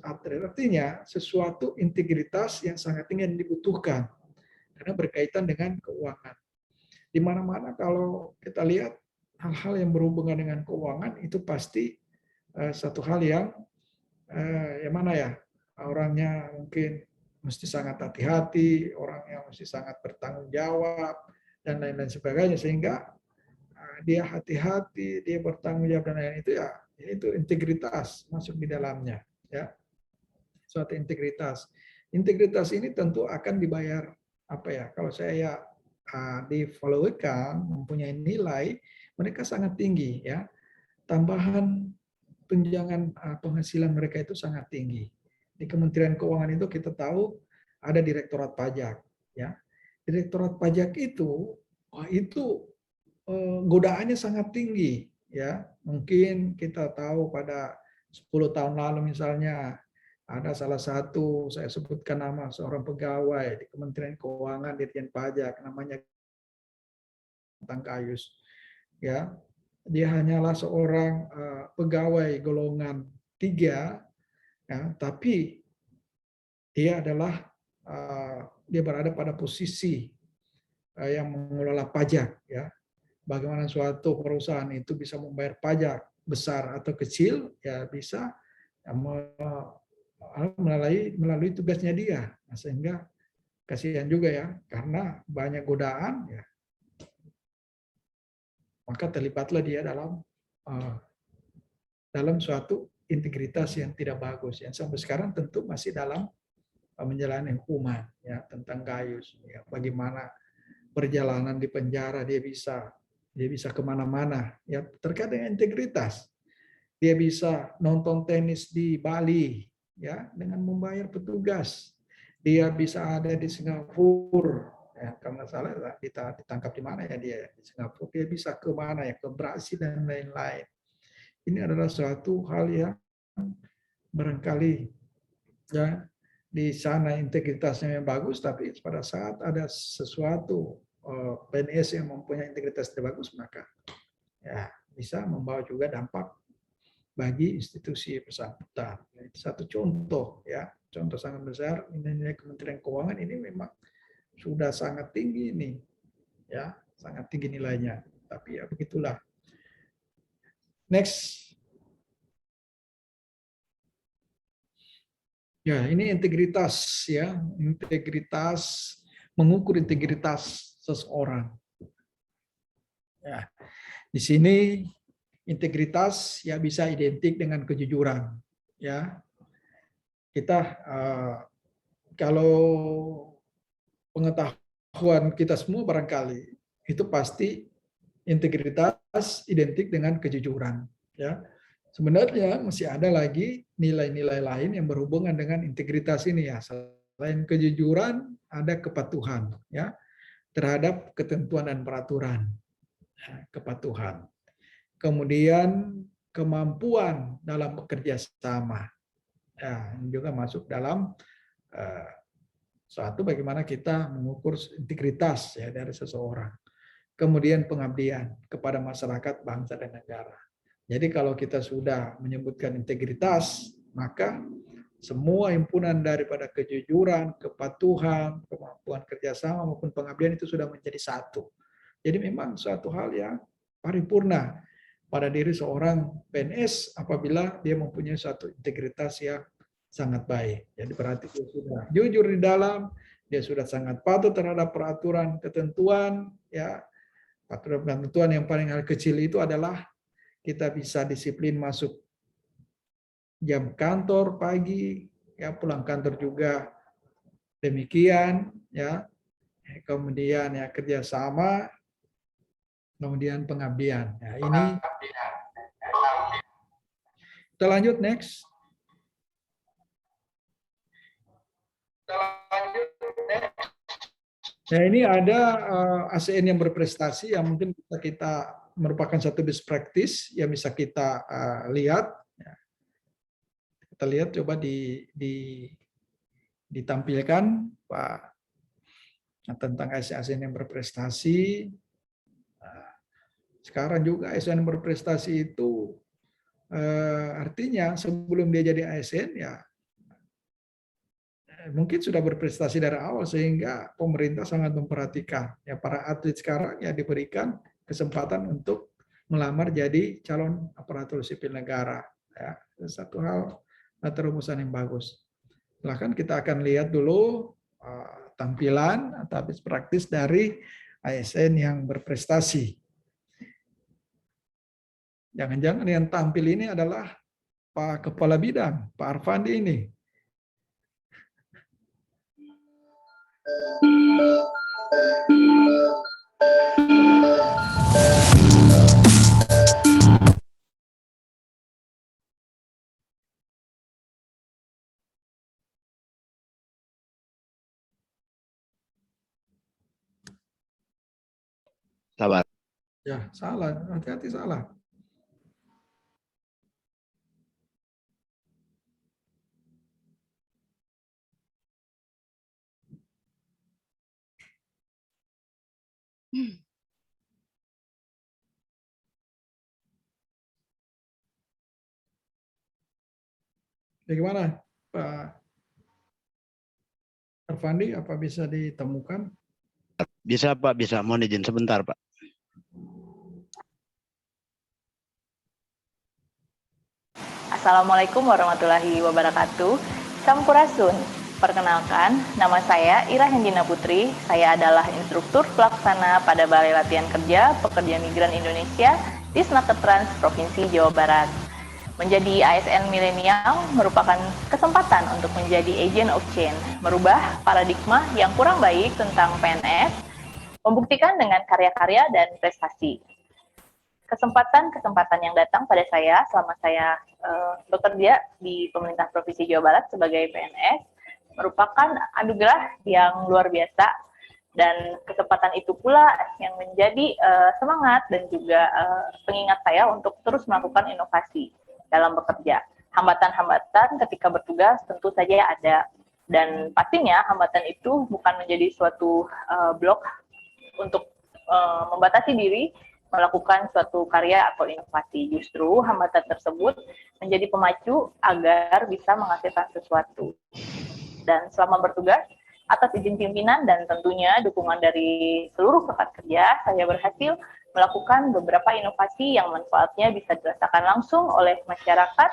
Artinya sesuatu integritas yang sangat tinggi yang dibutuhkan karena berkaitan dengan keuangan. Di mana-mana kalau kita lihat hal-hal yang berhubungan dengan keuangan itu pasti satu hal yang mana ya, orangnya mungkin mesti sangat hati-hati, orangnya mesti sangat bertanggung jawab dan lain-lain sebagainya, sehingga dia hati-hati, dia bertanggung jawab dan lain-lain, itu ya itu integritas masuk di dalamnya, ya, suatu integritas. Integritas ini tentu akan dibayar apa ya? Kalau saya di follow-kan mempunyai nilai, mereka sangat tinggi, ya. Tambahan tunjangan penghasilan mereka itu sangat tinggi. Di Kementerian Keuangan itu kita tahu ada Direktorat Pajak, ya. Direktorat Pajak itu godaannya sangat tinggi, ya. Mungkin kita tahu pada 10 tahun lalu misalnya ada salah satu, saya sebutkan nama seorang pegawai di Kementerian Keuangan, Dirjen Pajak, namanya Tangkayus, ya. Dia hanyalah seorang pegawai golongan 3, ya, tapi dia adalah dia berada pada posisi yang mengelola pajak, ya. Bagaimana suatu perusahaan itu bisa membayar pajak besar atau kecil, ya bisa melalui tugasnya dia. Nah, sehingga kasihan juga ya, karena banyak godaan, ya, maka terlibatlah dia dalam suatu integritas yang tidak bagus, yang sampai sekarang tentu masih dalam menjalani hukuman, ya, tentang Gayus, ya, bagaimana perjalanan di penjara dia bisa kemana-mana, ya, terkait dengan integritas. Dia bisa nonton tenis di Bali, ya, dengan membayar petugas. Dia bisa ada di Singapura, ya, karena salah ditangkap di mana ya dia di Singapura. Dia bisa ke mana ya, ke Brasil dan lain-lain. Ini adalah suatu hal yang barangkali, ya, di sana integritasnya yang bagus, tapi pada saat ada sesuatu PNS yang mempunyai integritas tidak bagus, maka ya bisa membawa juga dampak bagi institusi bersangkutan. Itu satu contoh, ya, contoh sangat besar. Nilai Kementerian Keuangan ini memang sudah sangat tinggi ini, ya, sangat tinggi nilainya. Tapi ya begitulah. Next. Ya, ini integritas, ya, integritas, mengukur integritas seseorang. Ya, di sini integritas ya bisa identik dengan kejujuran, ya. Kita kalau pengetahuan kita semua barangkali itu pasti integritas identik dengan kejujuran, ya. Sebenarnya masih ada lagi nilai-nilai lain yang berhubungan dengan integritas ini, ya. Selain kejujuran, ada kepatuhan, ya, terhadap ketentuan dan peraturan, ya, kepatuhan. Kemudian kemampuan dalam bekerja sama, ya, ini juga masuk dalam suatu bagaimana kita mengukur integritas, ya, dari seseorang. Kemudian pengabdian kepada masyarakat, bangsa dan negara. Jadi kalau kita sudah menyebutkan integritas, maka semua himpunan daripada kejujuran, kepatuhan, kemampuan kerjasama maupun pengabdian itu sudah menjadi satu. Jadi memang suatu hal yang paripurna pada diri seorang PNS apabila dia mempunyai suatu integritas yang sangat baik. Jadi berarti dia sudah jujur di dalam, dia sudah sangat patuh terhadap peraturan, ketentuan, ya. Peraturan ketentuan yang paling kecil itu adalah kita bisa disiplin masuk jam kantor pagi, ya, pulang kantor juga demikian, ya. Kemudian ya kerjasama, kemudian pengabdian. Ya, ini kita lanjut next. Nah, ini ada ASN yang berprestasi yang mungkin kita merupakan satu best practice yang bisa kita lihat. Kita lihat coba ditampilkan Pak, tentang ASN yang berprestasi. Sekarang juga ASN yang berprestasi itu artinya sebelum dia jadi ASN ya mungkin sudah berprestasi dari awal sehingga pemerintah sangat memperhatikan. Ya, para atlet sekarang ya diberikan kesempatan untuk melamar jadi calon aparatur sipil negara. Ya, satu hal terumusan yang bagus. Silahkan kita akan lihat dulu tampilan atau praktis dari ASN yang berprestasi. Jangan-jangan yang tampil ini adalah Pak Kepala Bidang, Pak Arfandi ini. Sabar. Ya, salah. Hati-hati salah. Bagaimana, Pak Arfandi? Apa bisa ditemukan? Bisa Pak, bisa. Mohon izin sebentar Pak. Assalamualaikum warahmatullahi wabarakatuh. Sampurasun. Perkenalkan, nama saya Ira Hendina Putri. Saya adalah instruktur pelaksana pada Balai Latihan Kerja Pekerja Migran Indonesia di Snakertrans Provinsi Jawa Barat. Menjadi ASN milenial merupakan kesempatan untuk menjadi agent of change, merubah paradigma yang kurang baik tentang PNS, membuktikan dengan karya-karya dan prestasi. Kesempatan-kesempatan yang datang pada saya selama saya bekerja di pemerintah Provinsi Jawa Barat sebagai PNS merupakan anugerah yang luar biasa, dan kesempatan itu pula yang menjadi semangat dan juga pengingat saya untuk terus melakukan inovasi dalam bekerja. Hambatan-hambatan ketika bertugas tentu saja ada, dan pastinya hambatan itu bukan menjadi suatu blok untuk membatasi diri melakukan suatu karya atau inovasi. Justru hambatan tersebut menjadi pemacu agar bisa menghasilkan sesuatu. Dan selama bertugas, atas izin pimpinan dan tentunya dukungan dari seluruh rekan kerja, saya berhasil melakukan beberapa inovasi yang manfaatnya bisa dirasakan langsung oleh masyarakat,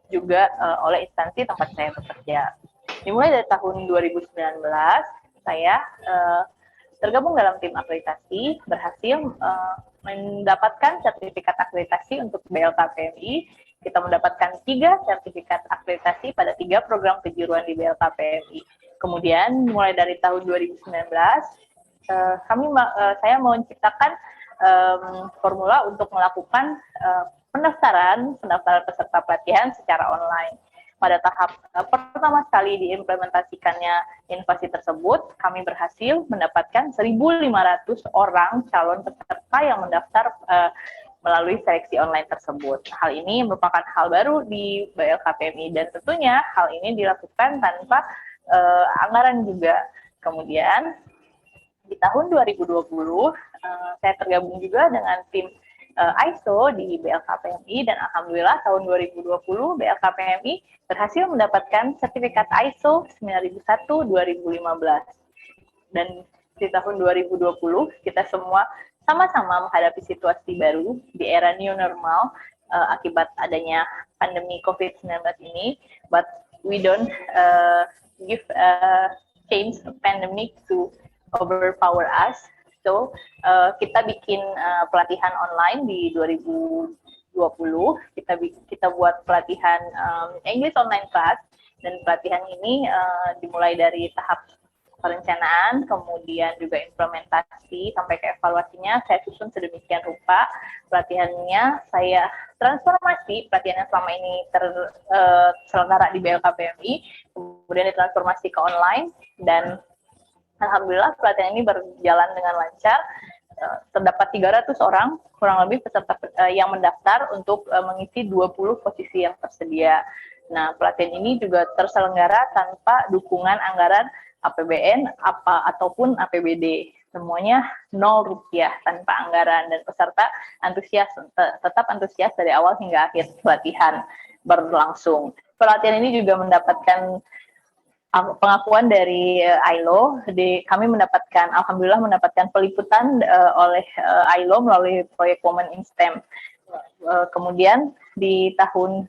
juga oleh instansi tempat saya bekerja. Dimulai dari tahun 2019, saya tergabung dalam tim akreditasi, berhasil mendapatkan sertifikat akreditasi untuk BLKPMI. Kita mendapatkan 3 sertifikat akreditasi pada 3 program kejuruan di BLKPMI. Kemudian mulai dari tahun 2019, saya mau menciptakan formula untuk melakukan pendaftaran peserta pelatihan secara online. Pada tahap pertama sekali diimplementasikannya inovasi tersebut, kami berhasil mendapatkan 1.500 orang calon peserta yang mendaftar melalui seleksi online tersebut. Hal ini merupakan hal baru di BLKPMI, dan tentunya hal ini dilakukan tanpa anggaran juga. Kemudian di tahun 2020, saya tergabung juga dengan tim ISO di BLKPMI, dan alhamdulillah tahun 2020 BLKPMI berhasil mendapatkan sertifikat ISO 9001-2015. Dan di tahun 2020 kita semua sama-sama menghadapi situasi baru di era new normal akibat adanya pandemi COVID-19 ini, but we don't give change pandemic to overpower us. So, kita bikin pelatihan online di 2020. Kita buat pelatihan English online class, dan pelatihan ini dimulai dari tahap perencanaan, kemudian juga implementasi sampai ke evaluasinya. Saya susun sedemikian rupa. Pelatihannya saya transformasi, pelatihan yang selama ini terselenggara di BLKPMI, kemudian ditransformasi ke online, dan alhamdulillah pelatihan ini berjalan dengan lancar. Terdapat 300 orang kurang lebih peserta yang mendaftar untuk mengisi 20 posisi yang tersedia. Nah, pelatihan ini juga terselenggara tanpa dukungan anggaran APBN ataupun APBD. Semuanya Rp0 tanpa anggaran, dan peserta tetap antusias dari awal hingga akhir pelatihan berlangsung. Pelatihan ini juga mendapatkan pengakuan dari ILO, kami mendapatkan, alhamdulillah mendapatkan peliputan oleh ILO melalui proyek Women in STEM. Kemudian di tahun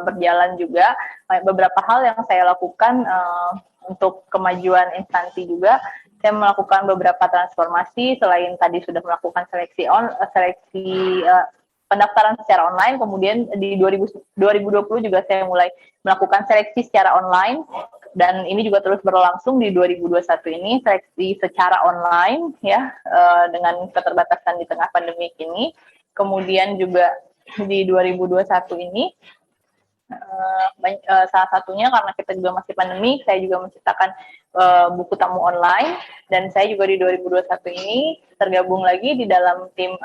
berjalan juga beberapa hal yang saya lakukan untuk kemajuan instansi juga. Saya melakukan beberapa transformasi selain tadi sudah melakukan seleksi pendaftaran secara online, kemudian di 2020 juga saya mulai melakukan seleksi secara online, dan ini juga terus berlangsung di 2021 ini, seleksi secara online ya, dengan keterbatasan di tengah pandemi ini. Kemudian juga di 2021 ini salah satunya karena kita juga masih pandemi, saya juga menciptakan buku tamu online, dan saya juga di 2021 ini tergabung lagi di dalam tim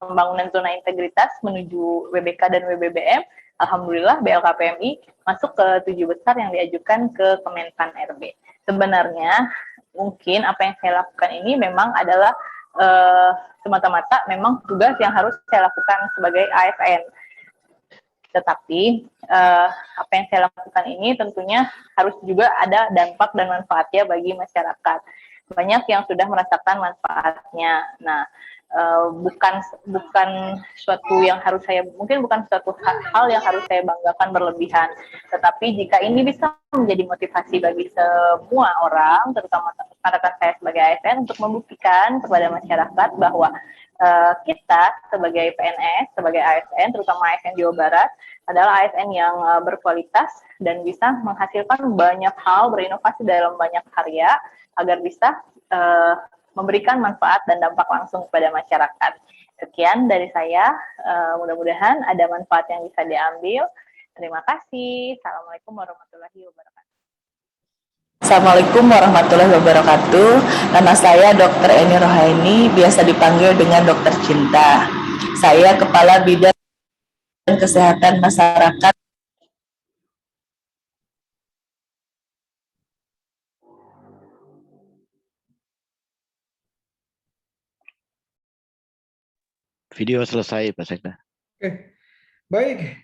pembangunan zona integritas menuju WBK dan WBBM. Alhamdulillah BLKPMI masuk ke 7 besar yang diajukan ke Kemenpan RB. Sebenarnya mungkin apa yang saya lakukan ini memang adalah semata-mata memang tugas yang harus saya lakukan sebagai ASN. Tetapi apa yang saya lakukan ini tentunya harus juga ada dampak dan manfaatnya bagi masyarakat. Banyak yang sudah merasakan manfaatnya. Nah, bukan suatu yang harus saya, mungkin bukan suatu hal yang harus saya banggakan berlebihan. Tetapi jika ini bisa menjadi motivasi bagi semua orang, terutama rekan saya sebagai ASN, untuk membuktikan kepada masyarakat bahwa kita sebagai PNS, sebagai ASN, terutama ASN Jawa Barat, adalah ASN yang berkualitas dan bisa menghasilkan banyak hal, berinovasi dalam banyak karya, agar bisa memberikan manfaat dan dampak langsung kepada masyarakat. Sekian dari saya, mudah-mudahan ada manfaat yang bisa diambil. Terima kasih. Assalamualaikum warahmatullahi wabarakatuh. Assalamualaikum warahmatullahi wabarakatuh. Nama saya Dr. Eni Rohaini, biasa dipanggil dengan Dr. Cinta. Saya Kepala Bidang Kesehatan Masyarakat Video selesai, Pak Sekda. Oke, baik.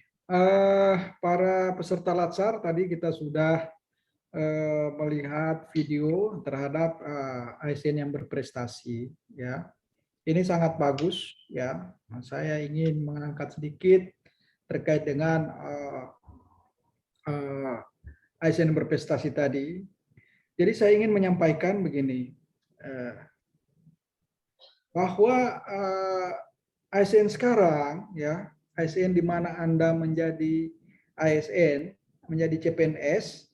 Para peserta Latsar, tadi kita sudah melihat video terhadap ASN yang berprestasi. Ya, ini sangat bagus. Ya, saya ingin mengangkat sedikit terkait dengan ASN yang berprestasi tadi. Jadi saya ingin menyampaikan begini, bahwa ASN sekarang, ya, ASN di mana Anda menjadi ASN, menjadi CPNS,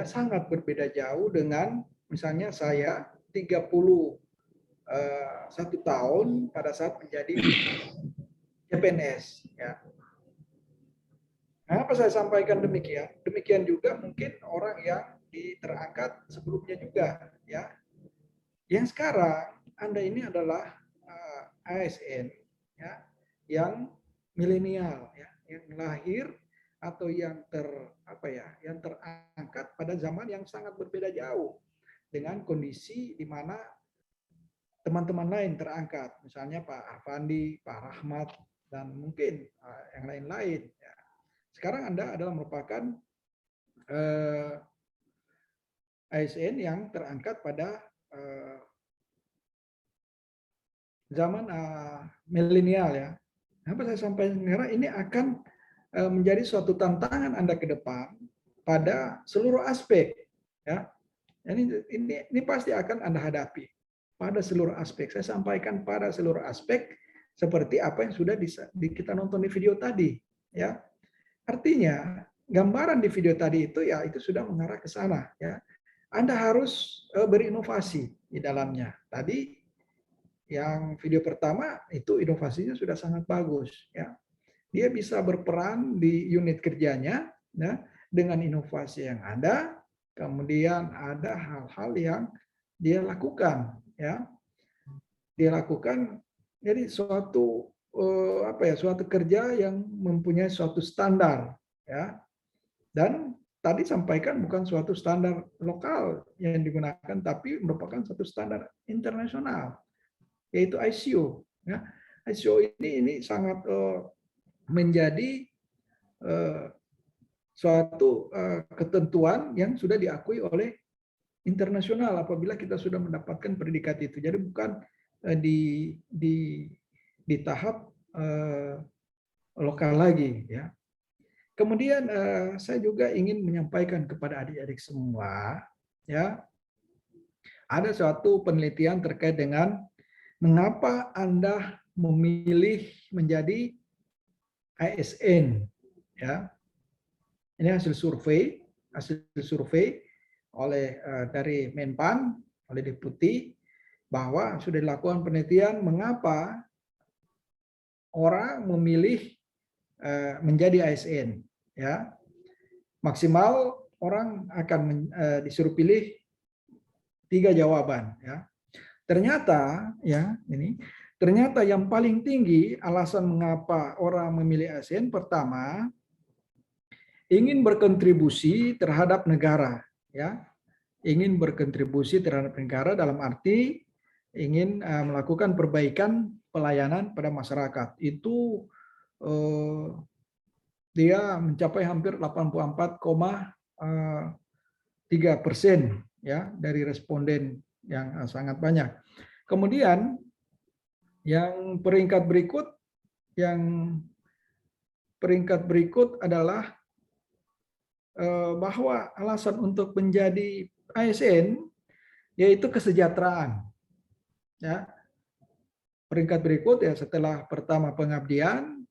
sangat berbeda jauh dengan misalnya saya 31 tahun pada saat menjadi CPNS. Ya. Kenapa saya sampaikan demikian? Demikian juga mungkin orang yang terangkat sebelumnya juga, ya. Yang sekarang Anda ini adalah ASN, ya, yang milenial, ya, yang lahir atau yang yang terangkat pada zaman yang sangat berbeda jauh dengan kondisi di mana teman-teman lain terangkat, misalnya Pak Afandi, Pak Rahmat, dan mungkin yang lain-lain. Ya. Sekarang Anda adalah merupakan ASN yang terangkat pada zaman milenial, ya. Apa saya sampaikan, karena ini akan menjadi suatu tantangan Anda ke depan pada seluruh aspek, ya. Ini pasti akan Anda hadapi pada seluruh aspek. Saya sampaikan pada seluruh aspek seperti apa yang sudah kita nonton di video tadi, ya. Artinya gambaran di video tadi itu, ya, itu sudah mengarah ke sana, ya. Anda harus berinovasi di dalamnya. Tadi yang video pertama itu inovasinya sudah sangat bagus, ya. Dia bisa berperan di unit kerjanya, ya, dengan inovasi yang ada, kemudian ada hal-hal yang dia lakukan, ya. Dia lakukan jadi suatu suatu kerja yang mempunyai suatu standar, ya. Dan tadi sampaikan bukan suatu standar lokal yang digunakan, tapi merupakan suatu standar internasional, yaitu ISO. Ya. ISO ini sangat menjadi suatu ketentuan yang sudah diakui oleh internasional apabila kita sudah mendapatkan predikat itu. Jadi bukan di tahap lokal lagi, ya. Kemudian saya juga ingin menyampaikan kepada adik-adik semua, ya, ada suatu penelitian terkait dengan mengapa Anda memilih menjadi ASN, ya. Ini hasil survei oleh dari Menpan, oleh Deputi, bahwa sudah dilakukan penelitian mengapa orang memilih menjadi ASN, ya. Maksimal orang akan disuruh pilih 3 jawaban, ya. Ternyata ternyata yang paling tinggi alasan mengapa orang memilih ASN, pertama, ingin berkontribusi terhadap negara, ya. Ingin berkontribusi terhadap negara dalam arti ingin melakukan perbaikan pelayanan pada masyarakat. Itu dia mencapai hampir 84,3% ya dari responden yang sangat banyak. Kemudian yang peringkat berikut adalah bahwa alasan untuk menjadi ASN yaitu kesejahteraan. Ya. Peringkat berikut ya setelah pertama pengabdian,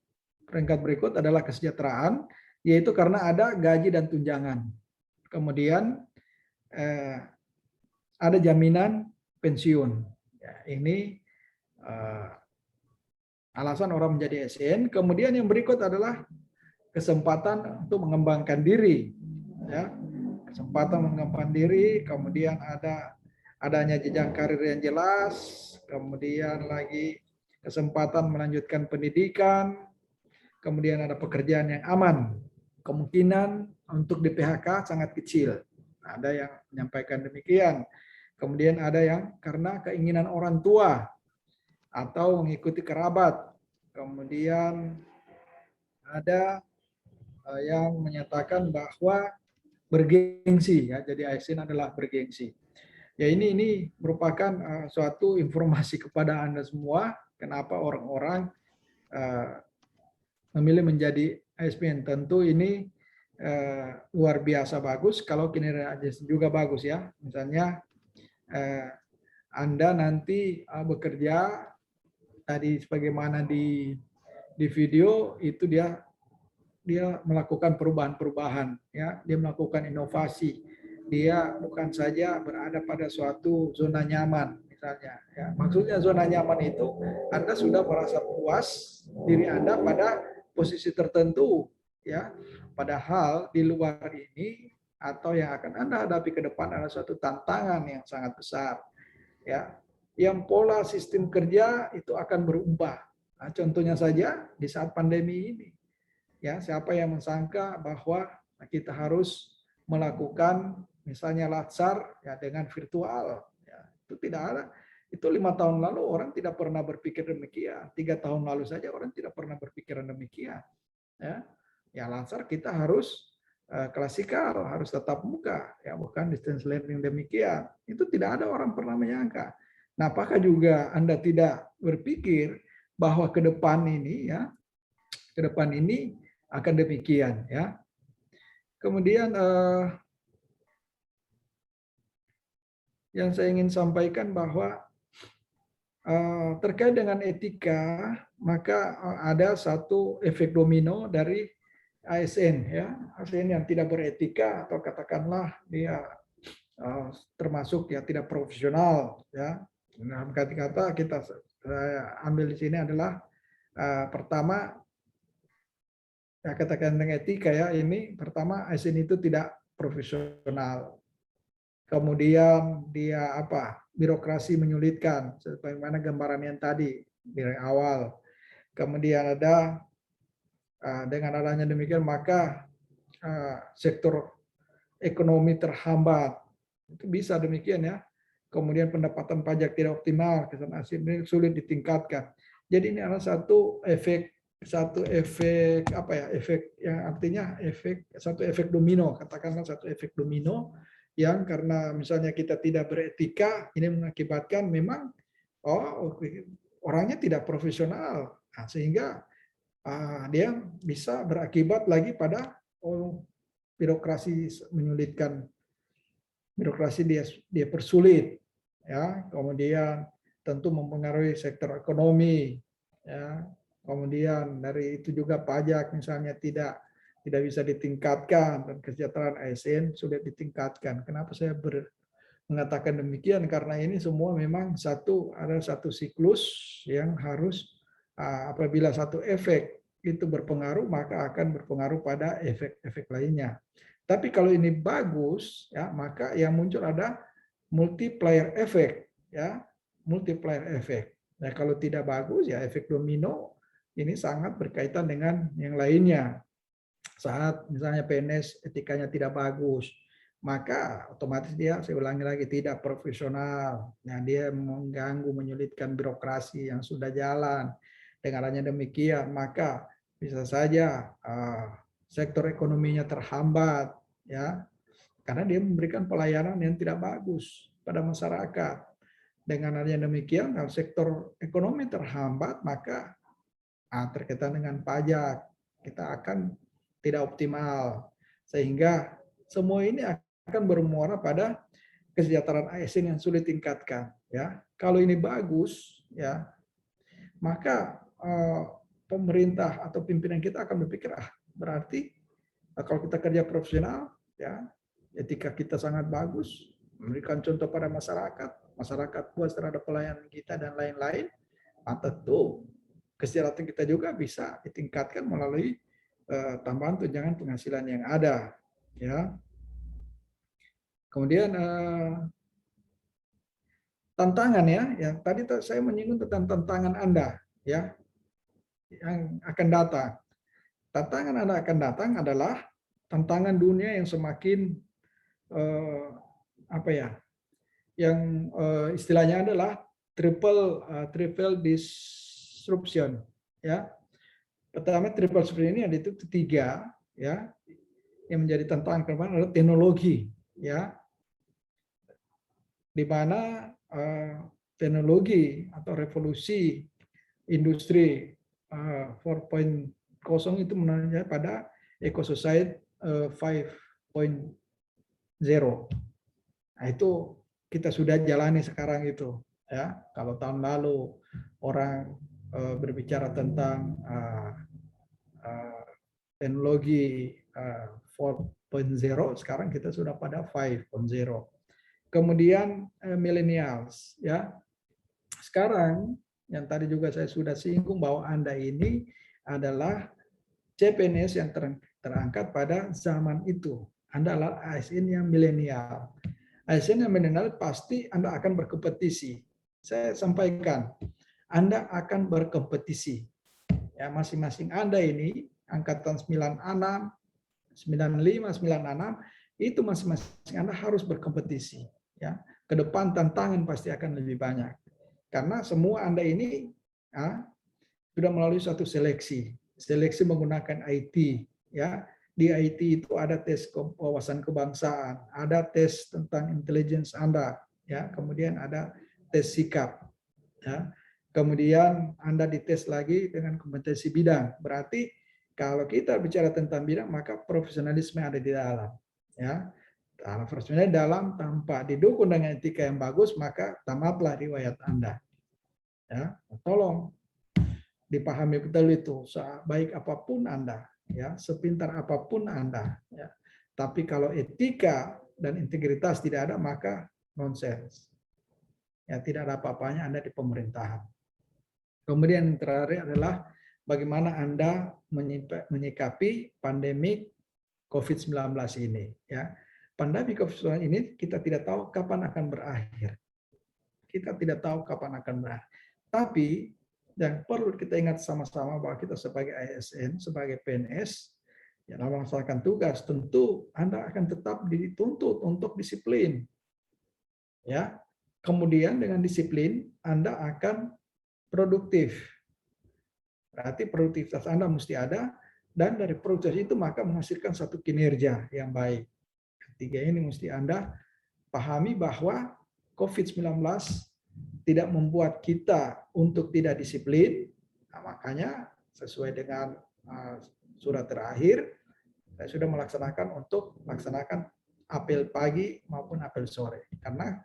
peringkat berikut adalah kesejahteraan, yaitu karena ada gaji dan tunjangan. Kemudian ada jaminan pensiun. Ya, ini alasan orang menjadi ASN. Kemudian yang berikut adalah kesempatan untuk mengembangkan diri. Ya, kesempatan mengembangkan diri, kemudian adanya jenjang karir yang jelas, kemudian lagi kesempatan melanjutkan pendidikan, kemudian ada pekerjaan yang aman. Kemungkinan untuk di PHK sangat kecil. Ada yang menyampaikan demikian. Kemudian ada yang karena keinginan orang tua atau mengikuti kerabat. Kemudian ada yang menyatakan bahwa bergengsi, ya. Jadi ASN adalah bergengsi. Ya ini merupakan suatu informasi kepada Anda semua kenapa orang-orang memilih menjadi ASN. Tentu ini luar biasa bagus kalau kinerja juga bagus, ya. Misalnya Anda nanti bekerja tadi sebagaimana di video itu dia melakukan perubahan-perubahan, ya. Dia melakukan inovasi. Dia bukan saja berada pada suatu zona nyaman, misalnya. Ya. Maksudnya zona nyaman itu Anda sudah merasa puas diri Anda pada posisi tertentu, ya. Padahal di luar ini atau yang akan Anda hadapi ke depan adalah suatu tantangan yang sangat besar, ya. Yang pola sistem kerja itu akan berubah. Nah, contohnya saja di saat pandemi ini, ya, siapa yang mengsangka bahwa kita harus melakukan misalnya latsar ya dengan virtual, ya, itu tidak ada. Itu 5 tahun lalu orang tidak pernah berpikir demikian. 3 tahun lalu saja orang tidak pernah berpikiran demikian. Ya latsar kita harus klasikal, harus tatap muka, ya bukan distance learning demikian. Itu tidak ada orang pernah menyangka. Nah, apakah juga Anda tidak berpikir bahwa ke depan ini, ya, ke depan ini akan demikian, ya. Kemudian yang saya ingin sampaikan bahwa terkait dengan etika, maka ada satu efek domino dari ASN, ya. ASN yang tidak beretika atau katakanlah dia termasuk ya tidak profesional, ya. Dalam kata-kata kita ambil di sini adalah pertama ya katakan dengan etika, ya, ini pertama ASN itu tidak profesional. Kemudian dia birokrasi menyulitkan sebagaimana gambaran yang tadi dari awal. Kemudian ada dengan adanya demikian maka sektor ekonomi terhambat. Itu bisa demikian, ya. Kemudian pendapatan pajak tidak optimal, kesan ASN ini sulit ditingkatkan. Jadi ini adalah satu efek satu efek apa ya, efek yang artinya satu efek domino, katakanlah satu efek domino yang karena misalnya kita tidak beretika, ini mengakibatkan memang orangnya tidak profesional, nah, sehingga dia bisa berakibat lagi pada birokrasi menyulitkan, birokrasi dia persulit, ya, kemudian tentu mempengaruhi sektor ekonomi, ya, kemudian dari itu juga pajak misalnya tidak bisa ditingkatkan dan kesejahteraan ASN sudah ditingkatkan. Kenapa saya mengatakan demikian? Karena ini semua memang ada satu siklus yang harus apabila satu efek itu berpengaruh maka akan berpengaruh pada efek-efek lainnya. Tapi kalau ini bagus, ya, maka yang muncul ada multiplier effect, ya, multiplier effect. Nah, kalau tidak bagus, ya efek domino ini sangat berkaitan dengan yang lainnya. Saat misalnya PNS etikanya tidak bagus, maka otomatis dia, saya ulangi lagi, tidak profesional. Nah, dia mengganggu, menyulitkan birokrasi yang sudah jalan. Dengan adanya demikian, maka bisa saja sektor ekonominya terhambat, ya, karena dia memberikan pelayanan yang tidak bagus pada masyarakat. Dengan adanya demikian, kalau sektor ekonomi terhambat, maka terkaitan dengan pajak kita akan tidak optimal, sehingga semua ini akan bermuara pada kesejahteraan ASN yang sulit tingkatkan. Ya, kalau ini bagus, ya, maka pemerintah atau pimpinan kita akan berpikir, berarti kalau kita kerja profesional, ya, etika kita sangat bagus, memberikan contoh pada masyarakat puas terhadap pelayanan kita dan lain-lain, tentu kesejahteraan kita juga bisa ditingkatkan melalui tambahan tunjangan penghasilan yang ada, ya. Kemudian tantangan, ya, yang tadi saya menyinggung tentang tantangan Anda, ya, yang akan datang. Tantangan Anda akan datang adalah tantangan dunia yang semakin yang istilahnya adalah triple disruption, ya. Pertama, triple disruption ini ada itu ketiga, ya, yang menjadi tantangan ke depan adalah teknologi, ya, di mana teknologi atau revolusi industri 4.0 itu menariknya pada eco society 5.0. Nah, itu kita sudah jalani sekarang itu, ya. Kalau tahun lalu orang berbicara tentang teknologi 4.0, sekarang kita sudah pada 5.0. Kemudian millennials, ya. Sekarang yang tadi juga saya sudah singgung bahwa Anda ini adalah CPNS yang terangkat pada zaman itu. Anda adalah ASN yang milenial. ASN yang milenial pasti Anda akan berkompetisi. Saya sampaikan, Anda akan berkompetisi. Ya, masing-masing Anda ini angkatan 96, 95, 96 itu masing-masing Anda harus berkompetisi. Ya, ke depan tantangan pasti akan lebih banyak. Karena semua Anda ini sudah melalui suatu seleksi menggunakan IT, ya. Di IT itu ada tes wawasan kebangsaan, ada tes tentang intelligence Anda, ya. Kemudian ada tes sikap, ya. Kemudian Anda dites lagi dengan kompetensi bidang. Berarti kalau kita bicara tentang bidang, maka profesionalisme ada di dalam, ya. Kalau profesional dalam tanpa didukung dengan etika yang bagus, maka tamatlah riwayat Anda. Ya, tolong dipahami betul itu. Baik apapun Anda, ya, sepintar apapun Anda, ya. Tapi kalau etika dan integritas tidak ada, maka nonsens. Ya, tidak ada apa-apanya Anda di pemerintahan. Kemudian yang terakhir adalah bagaimana Anda menyikapi pandemi COVID-19 ini, ya. Pandemi COVID-19 ini kita tidak tahu kapan akan berakhir. Kita tidak tahu kapan akan berakhir. Tapi yang perlu kita ingat sama-sama bahwa kita sebagai ASN, sebagai PNS, ya, dalam melaksanakan tugas, tentu Anda akan tetap dituntut untuk disiplin. Ya. Kemudian dengan disiplin Anda akan produktif. Berarti produktivitas Anda mesti ada, dan dari produktivitas itu maka menghasilkan satu kinerja yang baik. Ketiga ini mesti Anda pahami bahwa COVID-19 tidak membuat kita untuk tidak disiplin. Nah, makanya sesuai dengan surat terakhir, saya sudah melaksanakan apel pagi maupun apel sore. Karena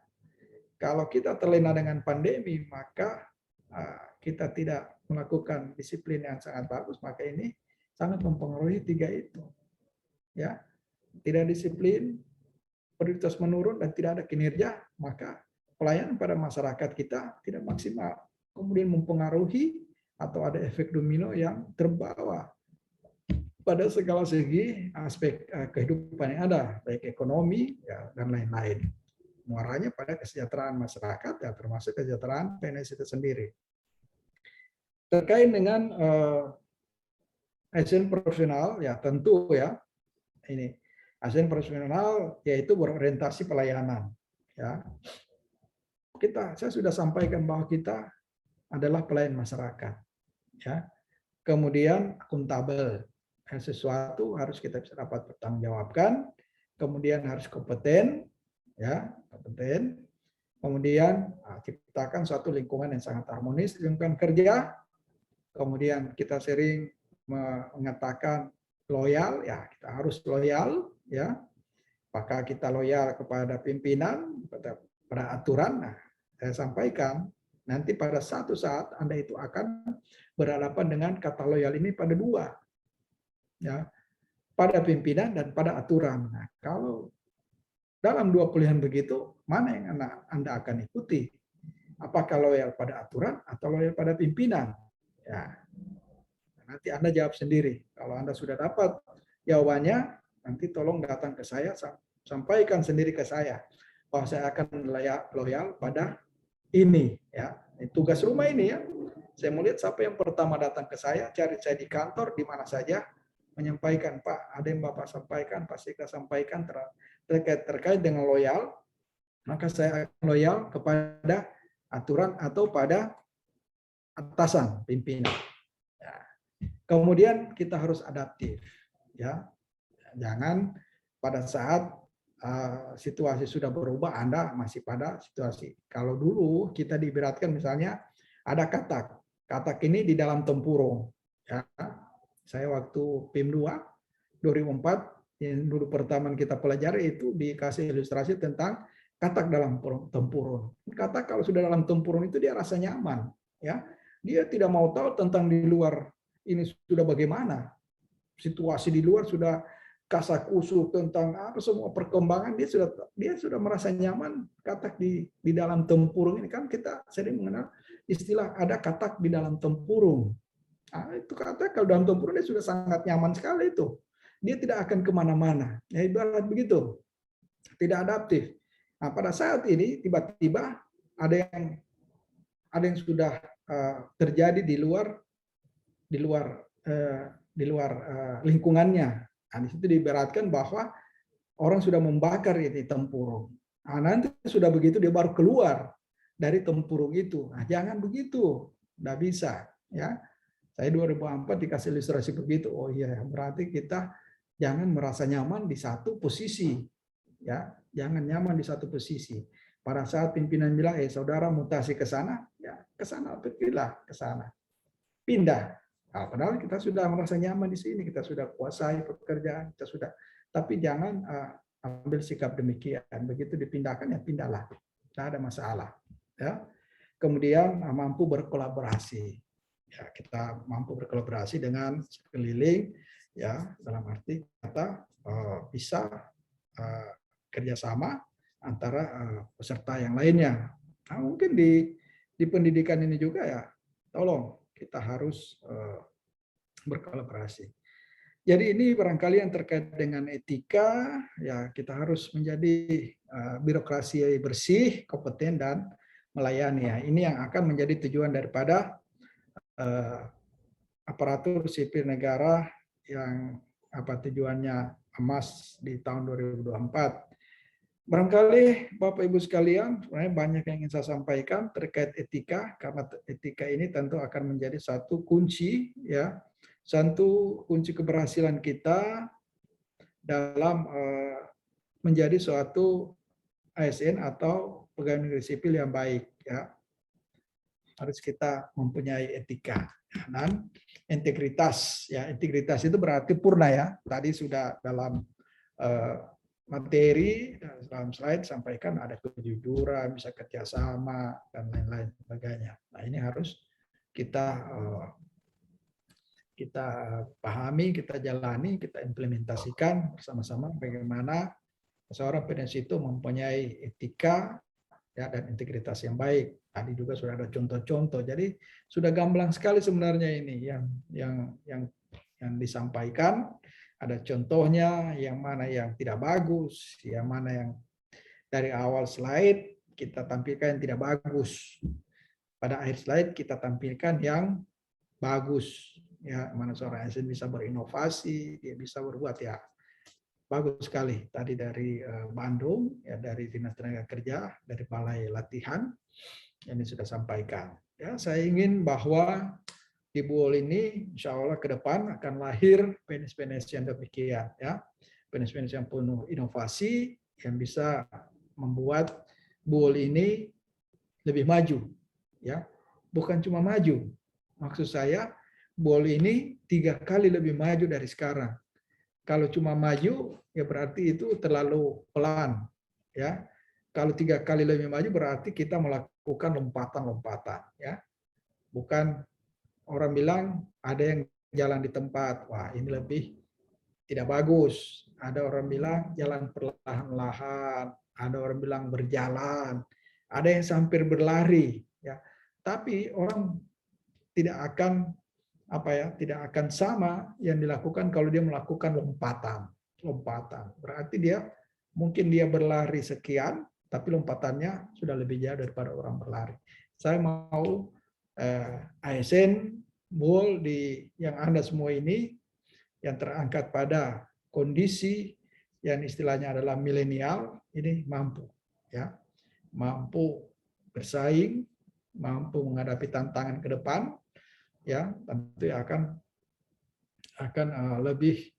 kalau kita terlena dengan pandemi, maka kita tidak melakukan disiplin yang sangat bagus, maka ini sangat mempengaruhi tiga itu. Ya, tidak disiplin, produktivitas menurun dan tidak ada kinerja, maka pelayanan pada masyarakat kita tidak maksimal. Kemudian mempengaruhi atau ada efek domino yang terbawa pada segala segi aspek kehidupan yang ada, baik ekonomi ya, dan lain-lain. Muaranya pada kesejahteraan masyarakat, ya, termasuk kesejahteraan PNS itu sendiri. Terkait dengan ASN profesional, ya tentu ya, ini ASN profesional yaitu berorientasi pelayanan. Ya, saya sudah sampaikan bahwa kita adalah pelayan masyarakat. Ya, kemudian akuntabel, sesuatu harus kita bisa dapat bertanggungjawabkan, kemudian harus kompeten, ya kompeten, kemudian ciptakan suatu lingkungan yang sangat harmonis, lingkungan kerja, kemudian kita sering mengatakan loyal, ya kita harus loyal, ya apakah kita loyal kepada pimpinan, pada aturan. Nah, saya sampaikan nanti pada satu saat Anda itu akan berhadapan dengan kata loyal ini pada dua, ya, pada pimpinan dan pada aturan. Nah, kalau dalam dua pilihan begitu, mana yang Anda akan ikuti? Apakah loyal pada aturan atau loyal pada pimpinan? Ya, nanti Anda jawab sendiri. Kalau Anda sudah dapat jawabannya, nanti tolong datang ke saya, sampaikan sendiri ke saya bahwa saya akan loyal pada ini. Ya, tugas rumah ini ya. Saya mau lihat siapa yang pertama datang ke saya, cari saya di kantor, di mana saja, menyampaikan, Pak, ada yang Bapak sampaikan, pasti kita sampaikan terkait dengan loyal, maka saya akan loyal kepada aturan atau pada atasan pimpinan. Ya. Kemudian kita harus adaptif, ya. Jangan pada saat situasi sudah berubah Anda masih pada situasi. Kalau dulu kita diberatkan misalnya ada katak ini di dalam tempurung. Ya. Saya waktu PIM 2 2004 yang dulu pertama kita pelajari itu dikasih ilustrasi tentang katak dalam tempurung. Katak kalau sudah dalam tempurung itu dia rasa nyaman, ya. Dia tidak mau tahu tentang di luar ini sudah bagaimana. Situasi di luar sudah kasakusuk tentang apa semua perkembangan, dia sudah merasa nyaman. Katak di dalam tempurung ini kan kita sering mengenal istilah ada katak di dalam tempurung. Nah, itu katak kalau dalam tempurung dia sudah sangat nyaman sekali itu. Dia tidak akan kemana-mana. Ya, ibarat begitu. Tidak adaptif. Nah, pada saat ini tiba-tiba ada yang sudah terjadi di luar lingkungannya. Nah, di situ diibaratkan bahwa orang sudah membakar ini tempurung. Nah, nanti sudah begitu dia baru keluar dari tempurung itu. Nah, jangan begitu, nggak bisa. Ya, saya 2004 dikasih ilustrasi begitu. Oh iya, berarti kita jangan merasa nyaman di satu posisi. Ya, jangan nyaman di satu posisi. Pada saat pimpinan bilang, saudara mutasi ke sana, ya ke sana, pilihlah ke sana, pindah. Nah, padahal kita sudah merasa nyaman di sini, kita sudah kuasai pekerjaan, kita sudah. Tapi jangan ambil sikap demikian. Begitu dipindahkan ya pindahlah, tidak ada masalah. Ya. Kemudian mampu berkolaborasi. Ya, kita mampu berkolaborasi dengan sekeliling, ya dalam arti kata bisa kerjasama antara peserta yang lainnya. Nah, mungkin di pendidikan ini juga ya, tolong kita harus berkolaborasi. Jadi ini barangkali yang terkait dengan etika, ya kita harus menjadi birokrasi bersih, kompeten dan melayani. Ya, ini yang akan menjadi tujuan daripada aparatur sipil negara yang tujuannya emas di tahun 2024. Barangkali Bapak Ibu sekalian, sebenarnya banyak yang ingin saya sampaikan terkait etika, karena etika ini tentu akan menjadi satu kunci, ya, satu kunci keberhasilan kita dalam menjadi suatu ASN atau pegawai negeri sipil yang baik, ya. Harus kita mempunyai etika dan integritas, ya. Integritas itu berarti purna, ya. Tadi sudah dalam materi dalam slide sampaikan ada kejujuran, bisa kerjasama dan lain-lain sebagainya. Nah, ini harus kita pahami, kita jalani, kita implementasikan bersama-sama bagaimana seorang PNS itu mempunyai etika, ya, dan integritas yang baik. Tadi juga sudah ada contoh-contoh. Jadi sudah gamblang sekali sebenarnya ini yang disampaikan. Ada contohnya, yang mana yang tidak bagus, yang mana yang dari awal slide kita tampilkan yang tidak bagus. Pada akhir slide kita tampilkan yang bagus. Ya, mana seorang ASN bisa berinovasi, dia bisa berbuat, ya. Bagus sekali. Tadi dari Bandung, ya, dari Dinas Tenaga Kerja, dari Balai Latihan, ini sudah sampaikan. Ya, saya ingin bahwa di BUOL ini insya Allah ke depan akan lahir PNS-PNS yang demikian, ya. PNS-PNS yang penuh inovasi, yang bisa membuat BUOL ini lebih maju, ya. Bukan cuma maju, maksud saya BUOL ini 3 kali lebih maju dari sekarang. Kalau cuma maju, ya berarti itu terlalu pelan, ya. Kalau 3 kali lebih maju berarti kita melakukan lompatan-lompatan, ya. Bukan orang bilang ada yang jalan di tempat, wah ini lebih tidak bagus. Ada orang bilang jalan perlahan-lahan, ada orang bilang berjalan, ada yang hampir berlari, ya. Tapi orang tidak akan tidak akan sama yang dilakukan kalau dia melakukan lompatan. Berarti mungkin dia berlari sekian, tapi lompatannya sudah lebih jauh daripada orang berlari. Saya mau ASN, BUOL yang Anda semua ini yang terangkat pada kondisi yang istilahnya adalah milenial ini mampu, ya, mampu bersaing, mampu menghadapi tantangan ke depan, ya, tentu akan lebih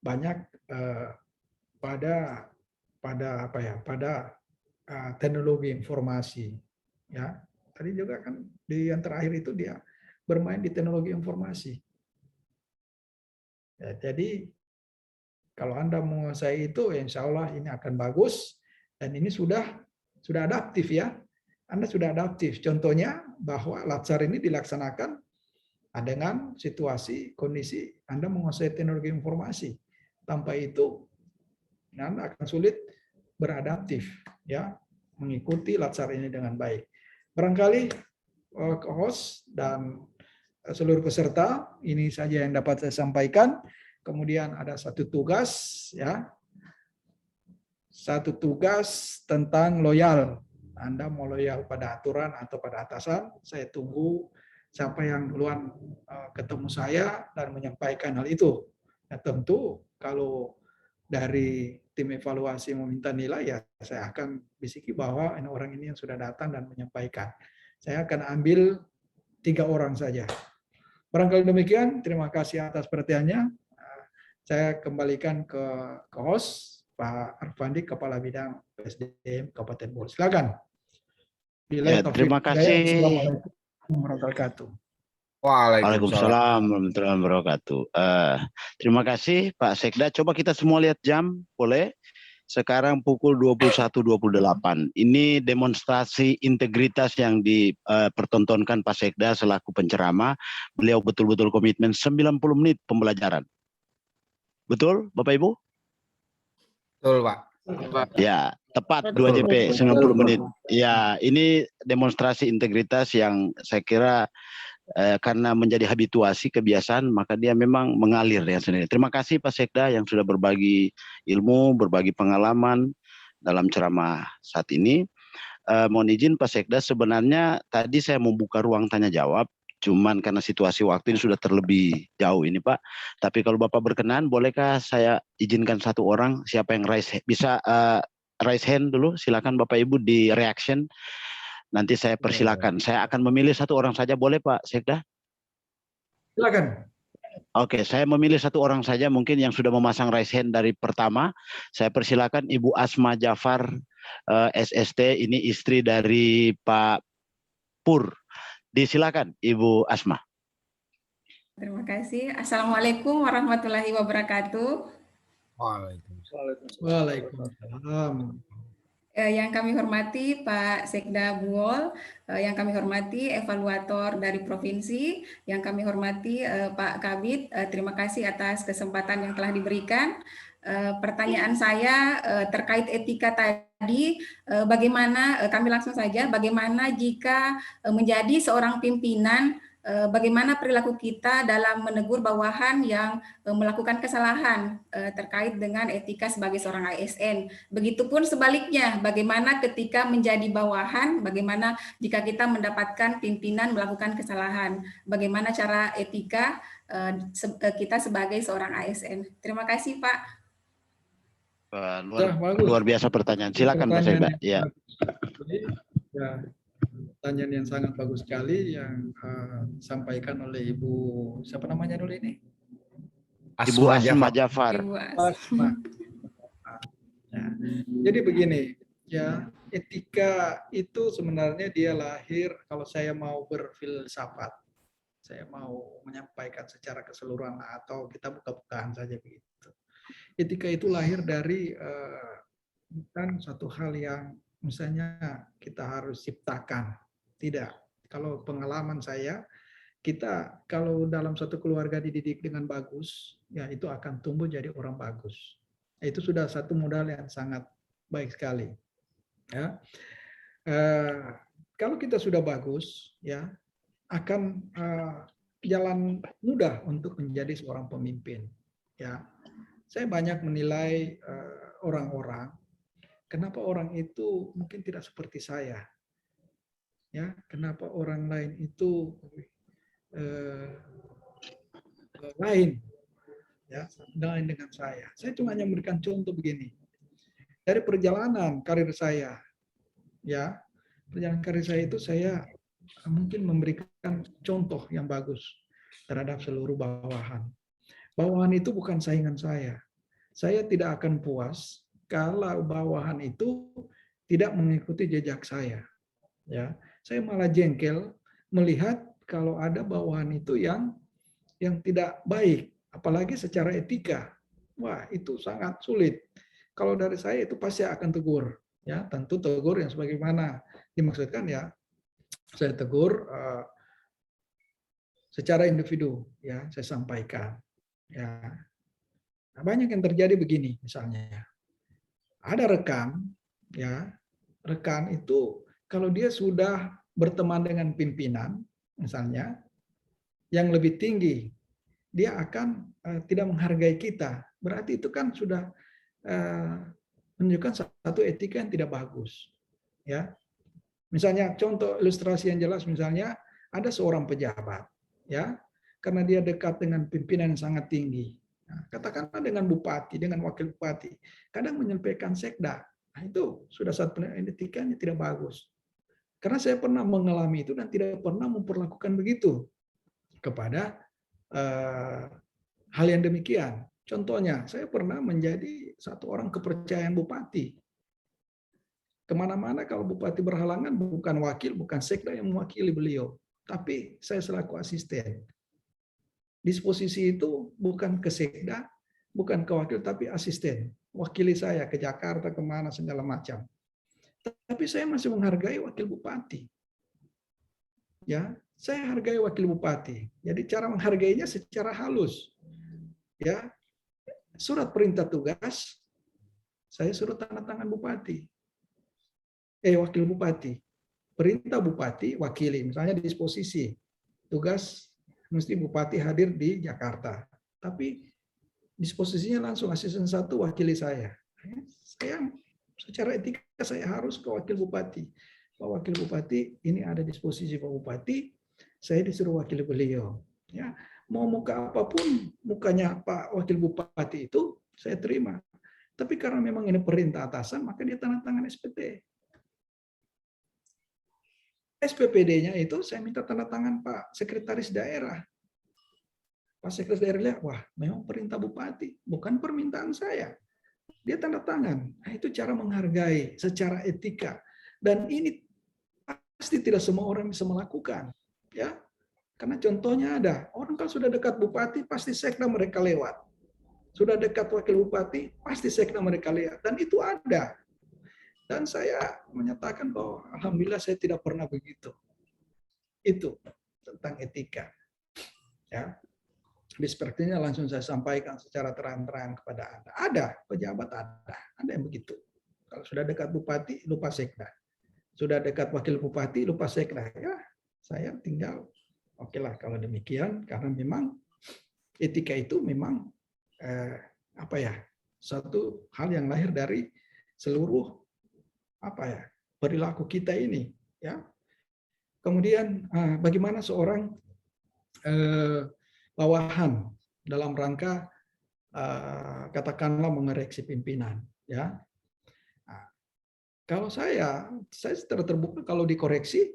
banyak pada teknologi informasi, ya. Tadi juga kan di yang terakhir itu dia bermain di teknologi informasi. Ya, jadi kalau Anda menguasai itu, insya Allah ini akan bagus, dan ini sudah adaptif, ya. Anda sudah adaptif. Contohnya bahwa Latsar ini dilaksanakan dengan situasi kondisi Anda menguasai teknologi informasi. Tanpa itu Anda akan sulit beradaptif, ya, mengikuti Latsar ini dengan baik. Barangkali host dan seluruh peserta, ini saja yang dapat saya sampaikan. Kemudian ada satu tugas, ya. Satu tugas tentang loyal. Anda mau loyal pada aturan atau pada atasan, saya tunggu siapa yang duluan ketemu saya dan menyampaikan hal itu. Nah, tentu kalau dari tim evaluasi meminta nilai, ya saya akan bisiki bahwa ini orang ini yang sudah datang dan menyampaikan. Saya akan ambil 3 orang saja. Barangkali demikian, terima kasih atas perhatiannya. Saya kembalikan ke host, Pak Arfandi, Kepala Bidang PSDM Kabupaten Bogor. Silakan. Ya, terima kasih. Assalamualaikum warahmatullahi wabarakatuh. Waalaikumsalam warahmatullahi wabarakatuh. Terima kasih Pak Sekda. Coba kita semua lihat jam, boleh? Sekarang pukul 21.28. Ini demonstrasi integritas yang dipertontonkan Pak Sekda selaku penceramah. Beliau betul-betul komitmen 90 menit pembelajaran. Betul, Bapak Ibu? Betul, Pak. Ya, tepat 2 JP 90 menit. Ya, ini demonstrasi integritas yang saya kira karena menjadi habituasi, kebiasaan, maka dia memang mengalir ya sendiri. Terima kasih Pak Sekda yang sudah berbagi ilmu, berbagi pengalaman dalam ceramah saat ini. Mohon izin Pak Sekda, sebenarnya tadi saya membuka ruang tanya jawab, cuman karena situasi waktu ini sudah terlebih jauh ini Pak. Tapi kalau Bapak berkenan, bolehkah saya izinkan 1 orang, siapa yang raise bisa raise hand dulu. Silakan Bapak Ibu di reaction. Nanti saya persilakan. Saya akan memilih satu orang saja, boleh Pak Sekda? Silakan. Oke, saya memilih satu orang saja mungkin yang sudah memasang raise hand dari pertama. Saya persilakan Ibu Asma Jafar, SST, ini istri dari Pak Pur. Disilakan Ibu Asma. Terima kasih. Assalamualaikum warahmatullahi wabarakatuh. Waalaikumsalam. Yang kami hormati Pak Sekda Buol, yang kami hormati evaluator dari provinsi, yang kami hormati Pak Kabid, terima kasih atas kesempatan yang telah diberikan. Pertanyaan saya terkait etika tadi, bagaimana, kami langsung saja, bagaimana jika menjadi seorang pimpinan, bagaimana perilaku kita dalam menegur bawahan yang melakukan kesalahan terkait dengan etika sebagai seorang ASN. Begitupun sebaliknya, bagaimana ketika menjadi bawahan, bagaimana jika kita mendapatkan pimpinan melakukan kesalahan, bagaimana cara etika kita sebagai seorang ASN. Terima kasih Pak. Luar biasa pertanyaan. Silakan Pak Sekda. Ya. Pertanyaan yang sangat bagus sekali yang disampaikan oleh Ibu, siapa namanya dulu ini? Ibu Asma Jafar. Asma. Ya. Jadi begini, ya, etika itu sebenarnya dia lahir, kalau saya mau berfilsafat, saya mau menyampaikan secara keseluruhan atau kita buka-bukaan saja begitu. Etika itu lahir dari bukan satu hal yang misalnya kita harus ciptakan. Tidak. Kalau pengalaman saya, kita kalau dalam satu keluarga dididik dengan bagus, ya itu akan tumbuh jadi orang bagus. Itu sudah satu modal yang sangat baik sekali. Ya. Kalau kita sudah bagus, ya akan jalan mudah untuk menjadi seorang pemimpin. Ya, saya banyak menilai orang-orang. Kenapa orang itu mungkin tidak seperti saya? Ya, kenapa orang lain itu lain? Ya, lain dengan saya. Saya cuma hanya memberikan contoh begini. Dari perjalanan karir saya, ya, perjalanan karir saya itu saya mungkin memberikan contoh yang bagus terhadap seluruh bawahan. Bawahan itu bukan saingan saya. Saya tidak akan puas kalau bawahan itu tidak mengikuti jejak saya. Ya, saya malah jengkel melihat kalau ada bawahan itu yang tidak baik, apalagi secara etika. Wah, itu sangat sulit. Kalau dari saya itu pasti akan tegur. Ya, tentu tegur yang sebagaimana dimaksudkan ya. Saya tegur secara individu, ya, saya sampaikan. Ya, nah, banyak yang terjadi begini, misalnya, ada rekan, ya, rekan itu kalau dia sudah berteman dengan pimpinan, misalnya, yang lebih tinggi, dia akan tidak menghargai kita. Berarti itu kan sudah menunjukkan satu etika yang tidak bagus. Ya, misalnya contoh ilustrasi yang jelas, misalnya ada seorang pejabat, ya, karena dia dekat dengan pimpinan yang sangat tinggi. Nah, katakanlah dengan bupati, dengan wakil bupati, kadang menyampaikan sekda. Nah, itu sudah satu etikanya tidak bagus. Karena saya pernah mengalami itu dan tidak pernah memperlakukan begitu kepada hal yang demikian. Contohnya, saya pernah menjadi satu orang kepercayaan bupati. Kemana-mana kalau bupati berhalangan, bukan wakil, bukan sekda yang mewakili beliau, tapi saya selaku asisten. Disposisi itu bukan ke sekda, bukan ke wakil, tapi asisten. Wakili saya ke Jakarta, kemana, segala macam. Tapi saya masih menghargai wakil bupati. Ya, saya hargai wakil bupati. Jadi cara menghargainya secara halus. Ya, surat perintah tugas, saya suruh tanda tangan bupati. Wakil bupati. Perintah bupati, wakili. Misalnya disposisi. Tugas mesti bupati hadir di Jakarta. Tapi disposisinya langsung asisten satu wakili saya. Saya secara etika saya harus ke wakil bupati. Pak Wakil Bupati, ini ada disposisi Pak Bupati, saya disuruh wakil beliau. Ya, mau muka apapun mukanya Pak Wakil Bupati itu saya terima. Tapi karena memang ini perintah atasan, maka dia tanda tangan SPT. SPPD-nya itu saya minta tanda tangan Pak Sekretaris Daerah. Pak Sekretaris Daerah lihat, wah memang perintah Bupati, bukan permintaan saya. Dia tanda tangan. Nah, itu cara menghargai secara etika. Dan ini pasti tidak semua orang bisa melakukan. Ya, karena contohnya ada, orang kalau sudah dekat Bupati, pasti sekda mereka lewat. Sudah dekat Wakil Bupati, pasti sekda mereka lewat. Dan itu ada. Dan saya menyatakan bahwa alhamdulillah saya tidak pernah begitu. Itu tentang etika. Ya. Jadi sepertinya langsung saya sampaikan secara terang-terang kepada Anda. Ada pejabat ada yang begitu. Kalau sudah dekat Bupati, lupa sekda. Sudah dekat Wakil Bupati, lupa sekda. Ya, saya tinggal oke lah kalau demikian, karena memang etika itu memang satu hal yang lahir dari seluruh perilaku kita ini, ya. Kemudian bagaimana seorang bawahan dalam rangka katakanlah mengoreksi pimpinan, ya. Nah, kalau saya secara terbuka kalau dikoreksi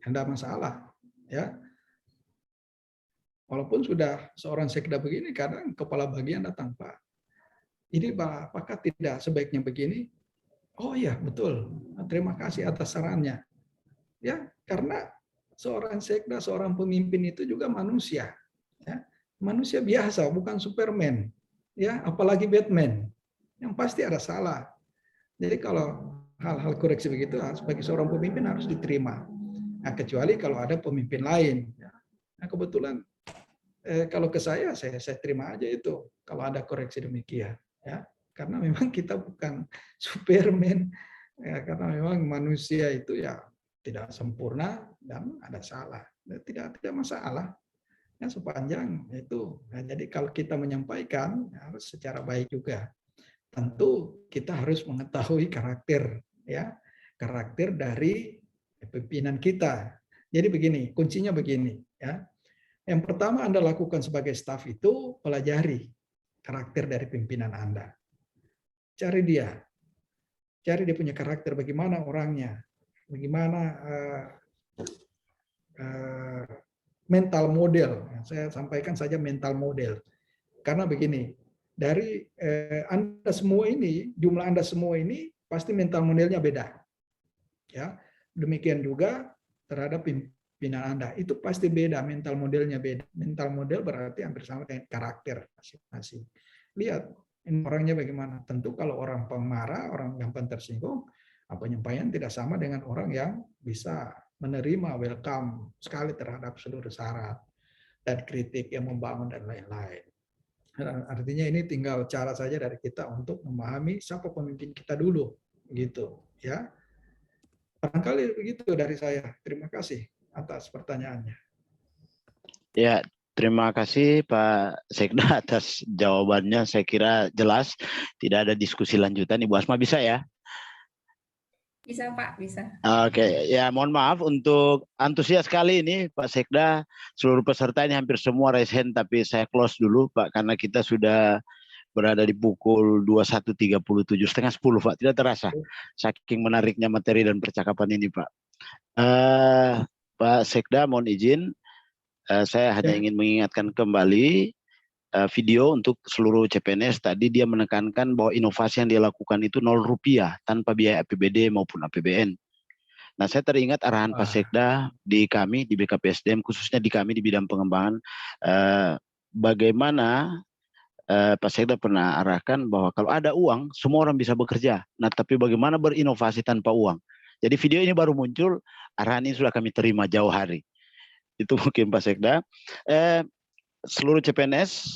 tidak masalah, ya. Walaupun sudah seorang sekda begini, kadang kepala bagian datang, Pak, ini Pak, apakah tidak sebaiknya begini? Oh iya, betul. Terima kasih atas sarannya. Ya, karena seorang sekda, seorang pemimpin itu juga manusia. Ya, manusia biasa, bukan Superman. Ya, apalagi Batman. Yang pasti ada salah. Jadi kalau hal-hal koreksi begitu, sebagai seorang pemimpin harus diterima. Nah, kecuali kalau ada pemimpin lain. Nah, kebetulan kalau ke saya terima aja itu kalau ada koreksi demikian, ya, karena memang kita bukan Superman, ya, karena memang manusia itu ya tidak sempurna dan ada salah, tidak masalah, ya, sepanjang itu. Nah, jadi kalau kita menyampaikan harus secara baik juga. Tentu kita harus mengetahui karakter, ya, karakter dari pimpinan kita. Jadi begini, kuncinya begini, ya. Yang pertama Anda lakukan sebagai staf itu pelajari karakter dari pimpinan Anda. Cari dia punya karakter, bagaimana orangnya, bagaimana mental model. Saya sampaikan saja mental model. Karena begini, dari Anda semua ini, jumlah Anda semua ini pasti mental modelnya beda. Ya, demikian juga terhadap pimpinan Anda, itu pasti beda, mental modelnya beda. Mental model berarti hampir sama dengan karakter masing-masing. Lihat ini orangnya bagaimana. Tentu kalau orang pemarah, orang gampang tersinggung, penyampaian tidak sama dengan orang yang bisa menerima, welcome sekali terhadap seluruh syarat dan kritik yang membangun dan lain-lain. Artinya ini tinggal cara saja dari kita untuk memahami siapa pemimpin kita dulu, gitu, ya. Barangkali begitu dari saya. Terima kasih atas pertanyaannya. Ya, terima kasih Pak Sekda atas jawabannya. Saya kira jelas, tidak ada diskusi lanjutan. Ibu Asma bisa ya? Bisa Pak, bisa. Oke, ya mohon maaf untuk antusias kali ini Pak Sekda, seluruh peserta ini hampir semua raise hand, tapi saya close dulu Pak, karena kita sudah berada di pukul 21.37, setengah 10 Pak, tidak terasa saking menariknya materi dan percakapan ini Pak. Pak Sekda mohon izin, saya hanya ingin mengingatkan kembali video untuk seluruh CPNS. Tadi dia menekankan bahwa inovasi yang dia lakukan itu Rp0 tanpa biaya APBD maupun APBN. Nah, saya teringat arahan Pak Sekda di kami di BKPSDM, khususnya di kami di bidang pengembangan, bagaimana Pak Sekda pernah arahkan bahwa kalau ada uang, semua orang bisa bekerja. Nah, tapi bagaimana berinovasi tanpa uang? Jadi video ini baru muncul, arahan ini sudah kami terima jauh hari. Itu mungkin Pak Sekda. Seluruh CPNS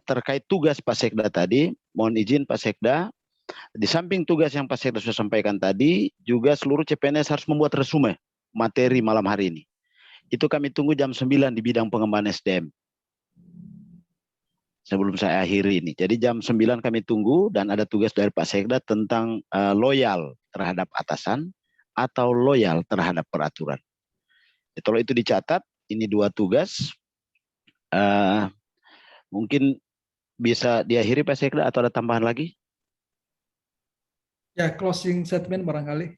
terkait tugas Pak Sekda tadi, mohon izin Pak Sekda, di samping tugas yang Pak Sekda sudah sampaikan tadi, juga seluruh CPNS harus membuat resume materi malam hari ini. Itu kami tunggu jam 9 di bidang pengembangan SDM. Sebelum saya akhiri ini. Jadi jam 9 kami tunggu, dan ada tugas dari Pak Sekda tentang loyal terhadap atasan atau loyal terhadap peraturan. Kalau itu dicatat, ini 2 tugas. Mungkin bisa diakhiri Pak Sekda atau ada tambahan lagi? Ya, closing statement barangkali.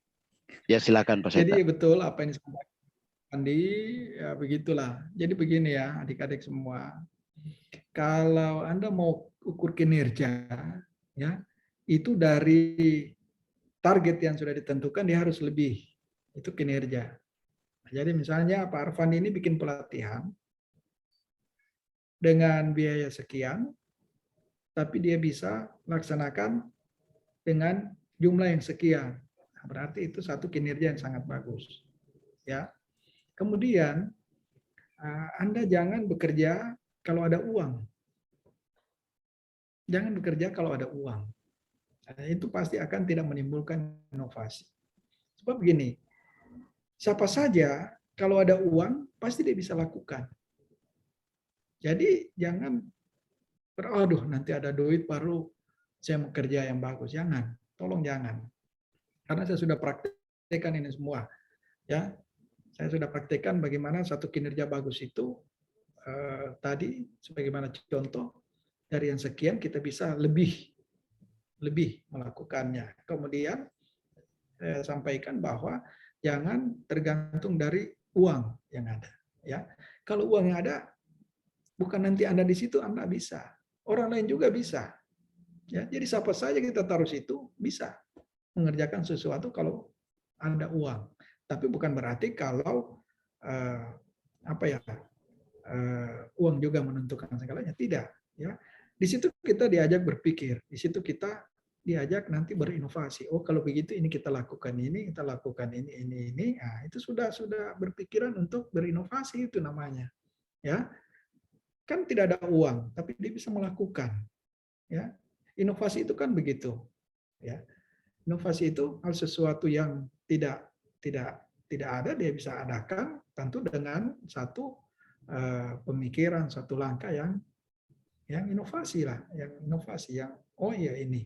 Ya silakan Pak Sekda. Jadi betul apa yang disampaikan Andi, ya begitulah. Jadi begini ya, adik-adik semua. Kalau Anda mau ukur kinerja, ya, itu dari target yang sudah ditentukan dia harus lebih. Itu kinerja. Jadi misalnya Pak Arfan ini bikin pelatihan dengan biaya sekian, tapi dia bisa laksanakan dengan jumlah yang sekian. Nah, berarti itu satu kinerja yang sangat bagus. Ya. Kemudian Anda jangan bekerja kalau ada uang. Jangan bekerja kalau ada uang. Nah, itu pasti akan tidak menimbulkan inovasi. Sebab begini, siapa saja kalau ada uang pasti dia bisa lakukan. Jadi jangan aduh nanti ada duit baru saya mau kerja yang bagus. Jangan, tolong jangan. Karena saya sudah praktekkan ini semua. Ya, saya sudah praktekkan bagaimana satu kinerja bagus itu tadi sebagaimana contoh dari yang sekian kita bisa lebih melakukannya. Kemudian saya sampaikan bahwa jangan tergantung dari uang yang ada. Ya, kalau uang yang ada, bukan nanti Anda di situ Anda bisa, orang lain juga bisa. Ya, jadi siapa saja kita taruh situ bisa mengerjakan sesuatu kalau ada uang. Tapi bukan berarti kalau uang juga menentukan segalanya. Tidak. Ya, di situ kita diajak berpikir, di situ kita diajak nanti berinovasi. Oh, kalau begitu ini kita lakukan ini, kita lakukan ini. Nah, itu sudah berpikiran untuk berinovasi itu namanya. Ya. Kan tidak ada uang, tapi dia bisa melakukan. Ya. Inovasi itu kan begitu. Ya. Inovasi itu hal sesuatu yang tidak ada dia bisa adakan tentu dengan satu pemikiran, satu langkah yang inovasi lah, yang inovasi yang oh iya ini.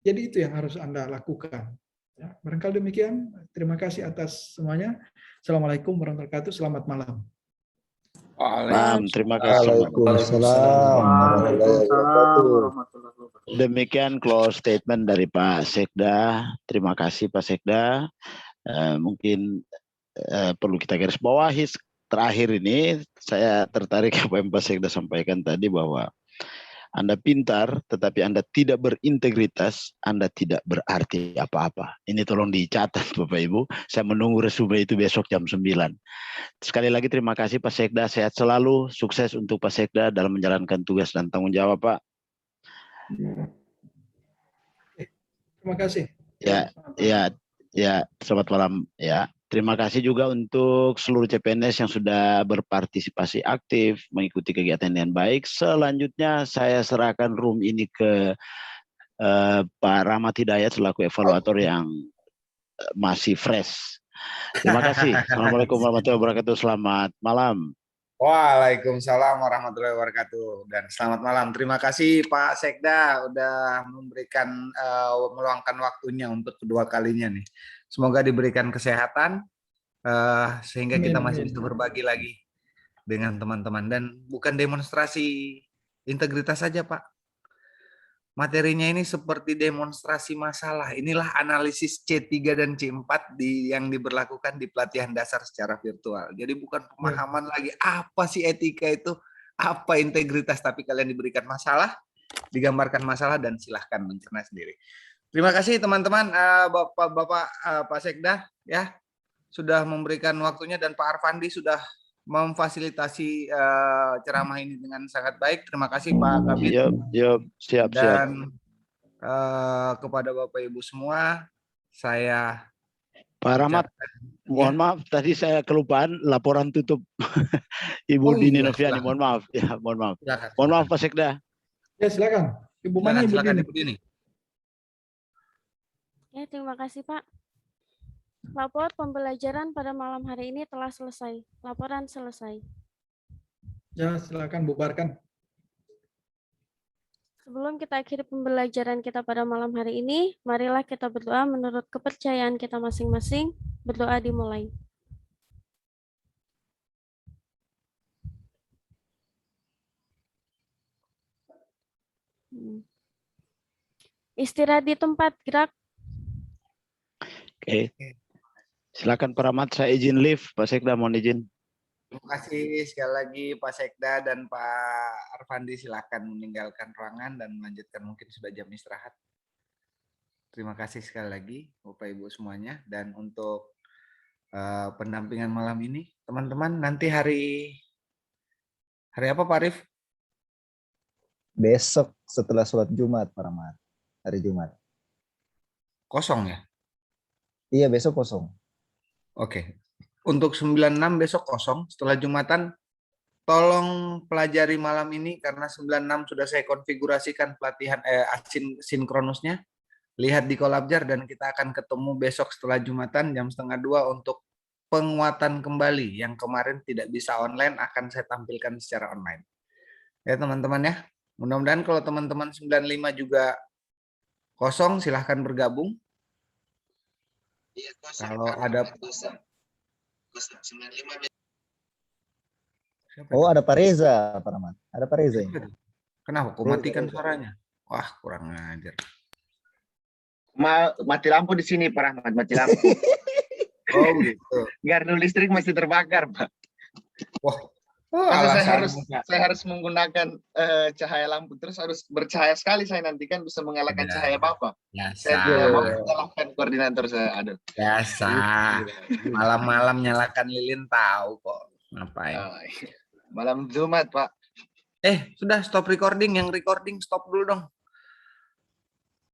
Jadi itu yang harus Anda lakukan. Ya, barangkali demikian. Terima kasih atas semuanya. Assalamualaikum warahmatullahi wabarakatuh. Selamat malam. Terima kasih. Demikian close statement dari Pak Sekda. Terima kasih Pak Sekda. Mungkin perlu kita garis bawahi terakhir ini, saya tertarik apa yang Pak Sekda sampaikan tadi bahwa Anda pintar tetapi Anda tidak berintegritas, Anda tidak berarti apa-apa. Ini tolong dicatat Bapak Ibu. Saya menunggu resume itu besok jam 9. Sekali lagi terima kasih Pak Sekda, sehat selalu, sukses untuk Pak Sekda dalam menjalankan tugas dan tanggung jawab Pak. Terima kasih. Ya, selamat malam ya. Terima kasih juga untuk seluruh CPNS yang sudah berpartisipasi aktif, mengikuti kegiatan dengan baik. Selanjutnya saya serahkan room ini ke Pak Rahmat Hidayat selaku evaluator yang masih fresh. Terima kasih. Assalamualaikum warahmatullahi wabarakatuh. Selamat malam. Waalaikumsalam warahmatullahi wabarakatuh dan selamat malam. Terima kasih Pak Sekda udah memberikan meluangkan waktunya untuk kedua kalinya nih. Semoga diberikan kesehatan sehingga kita masih bisa berbagi lagi dengan teman-teman dan bukan demonstrasi integritas saja Pak. Materinya ini seperti demonstrasi masalah. Inilah analisis C3 dan C4 yang diberlakukan di pelatihan dasar secara virtual. Jadi bukan pemahaman lagi apa sih etika itu, apa integritas, tapi kalian diberikan masalah, digambarkan masalah dan silahkan mencerna sendiri. Terima kasih teman-teman, Bapak Pak Sekda ya sudah memberikan waktunya dan Pak Arfandi sudah memfasilitasi ceramah ini dengan sangat baik. Terima kasih Pak Kabit. Siap. Dan kepada Bapak Ibu semua, saya Pak Rahmat, mohon maaf tadi saya kelupaan laporan tutup Ibu Dini Noviani. Mohon maaf ya, mohon maaf. Silakan. Mohon maaf Pak Sekda. Ya silakan. Ibu mana Ibu Dini? Ya, terima kasih Pak. Lapor pembelajaran pada malam hari ini telah selesai. Laporan selesai. Ya, silakan bubarkan. Sebelum kita akhiri pembelajaran kita pada malam hari ini, marilah kita berdoa menurut kepercayaan kita masing-masing. Berdoa dimulai. Istirahat di tempat, gerak. Oke. Silakan Pak Rahmat, saya izin live. Pak Sekda mohon izin. Terima kasih sekali lagi Pak Sekda dan Pak Arfandi, silakan meninggalkan ruangan dan melanjutkan, mungkin sudah jam istirahat. Terima kasih sekali lagi Bapak Ibu semuanya. Dan untuk pendampingan malam ini, teman-teman, nanti hari apa Pak Arif? Besok setelah sholat Jumat, Pak Rahmat. Hari Jumat. Kosong ya? Iya, besok kosong. Oke. Untuk 96 besok kosong. Setelah Jumatan, tolong pelajari malam ini karena 96 sudah saya konfigurasikan pelatihan asinkronusnya. Lihat di Kolabjar dan kita akan ketemu besok setelah Jumatan jam 1:30 untuk penguatan kembali. Yang kemarin tidak bisa online akan saya tampilkan secara online. Ya teman-teman ya. Mudah-mudahan kalau teman-teman 95 juga kosong, silahkan bergabung. Kalau ada Oh, ada Pak Reza, Pak Rahmat. Ada Pak Reza ini. Kenapa? Kok matikan suaranya? Wah, kurang ajar. Mati lampu di sini Pak Rahmat, mati lampu. Oh gitu. Gardu listrik masih terbakar Pak. Wah. Masa saya harus menggunakan cahaya lampu, terus harus bercahaya sekali saya nanti kan bisa mengalahkan cahaya Bapak. Saya tidak mau menyalahkan koordinator saya. Aduh. Biasa. Malam-malam nyalakan lilin tahu kok. Ngapain? Oh, iya. Malam Jumat Pak. Sudah stop recording. Yang recording stop dulu dong.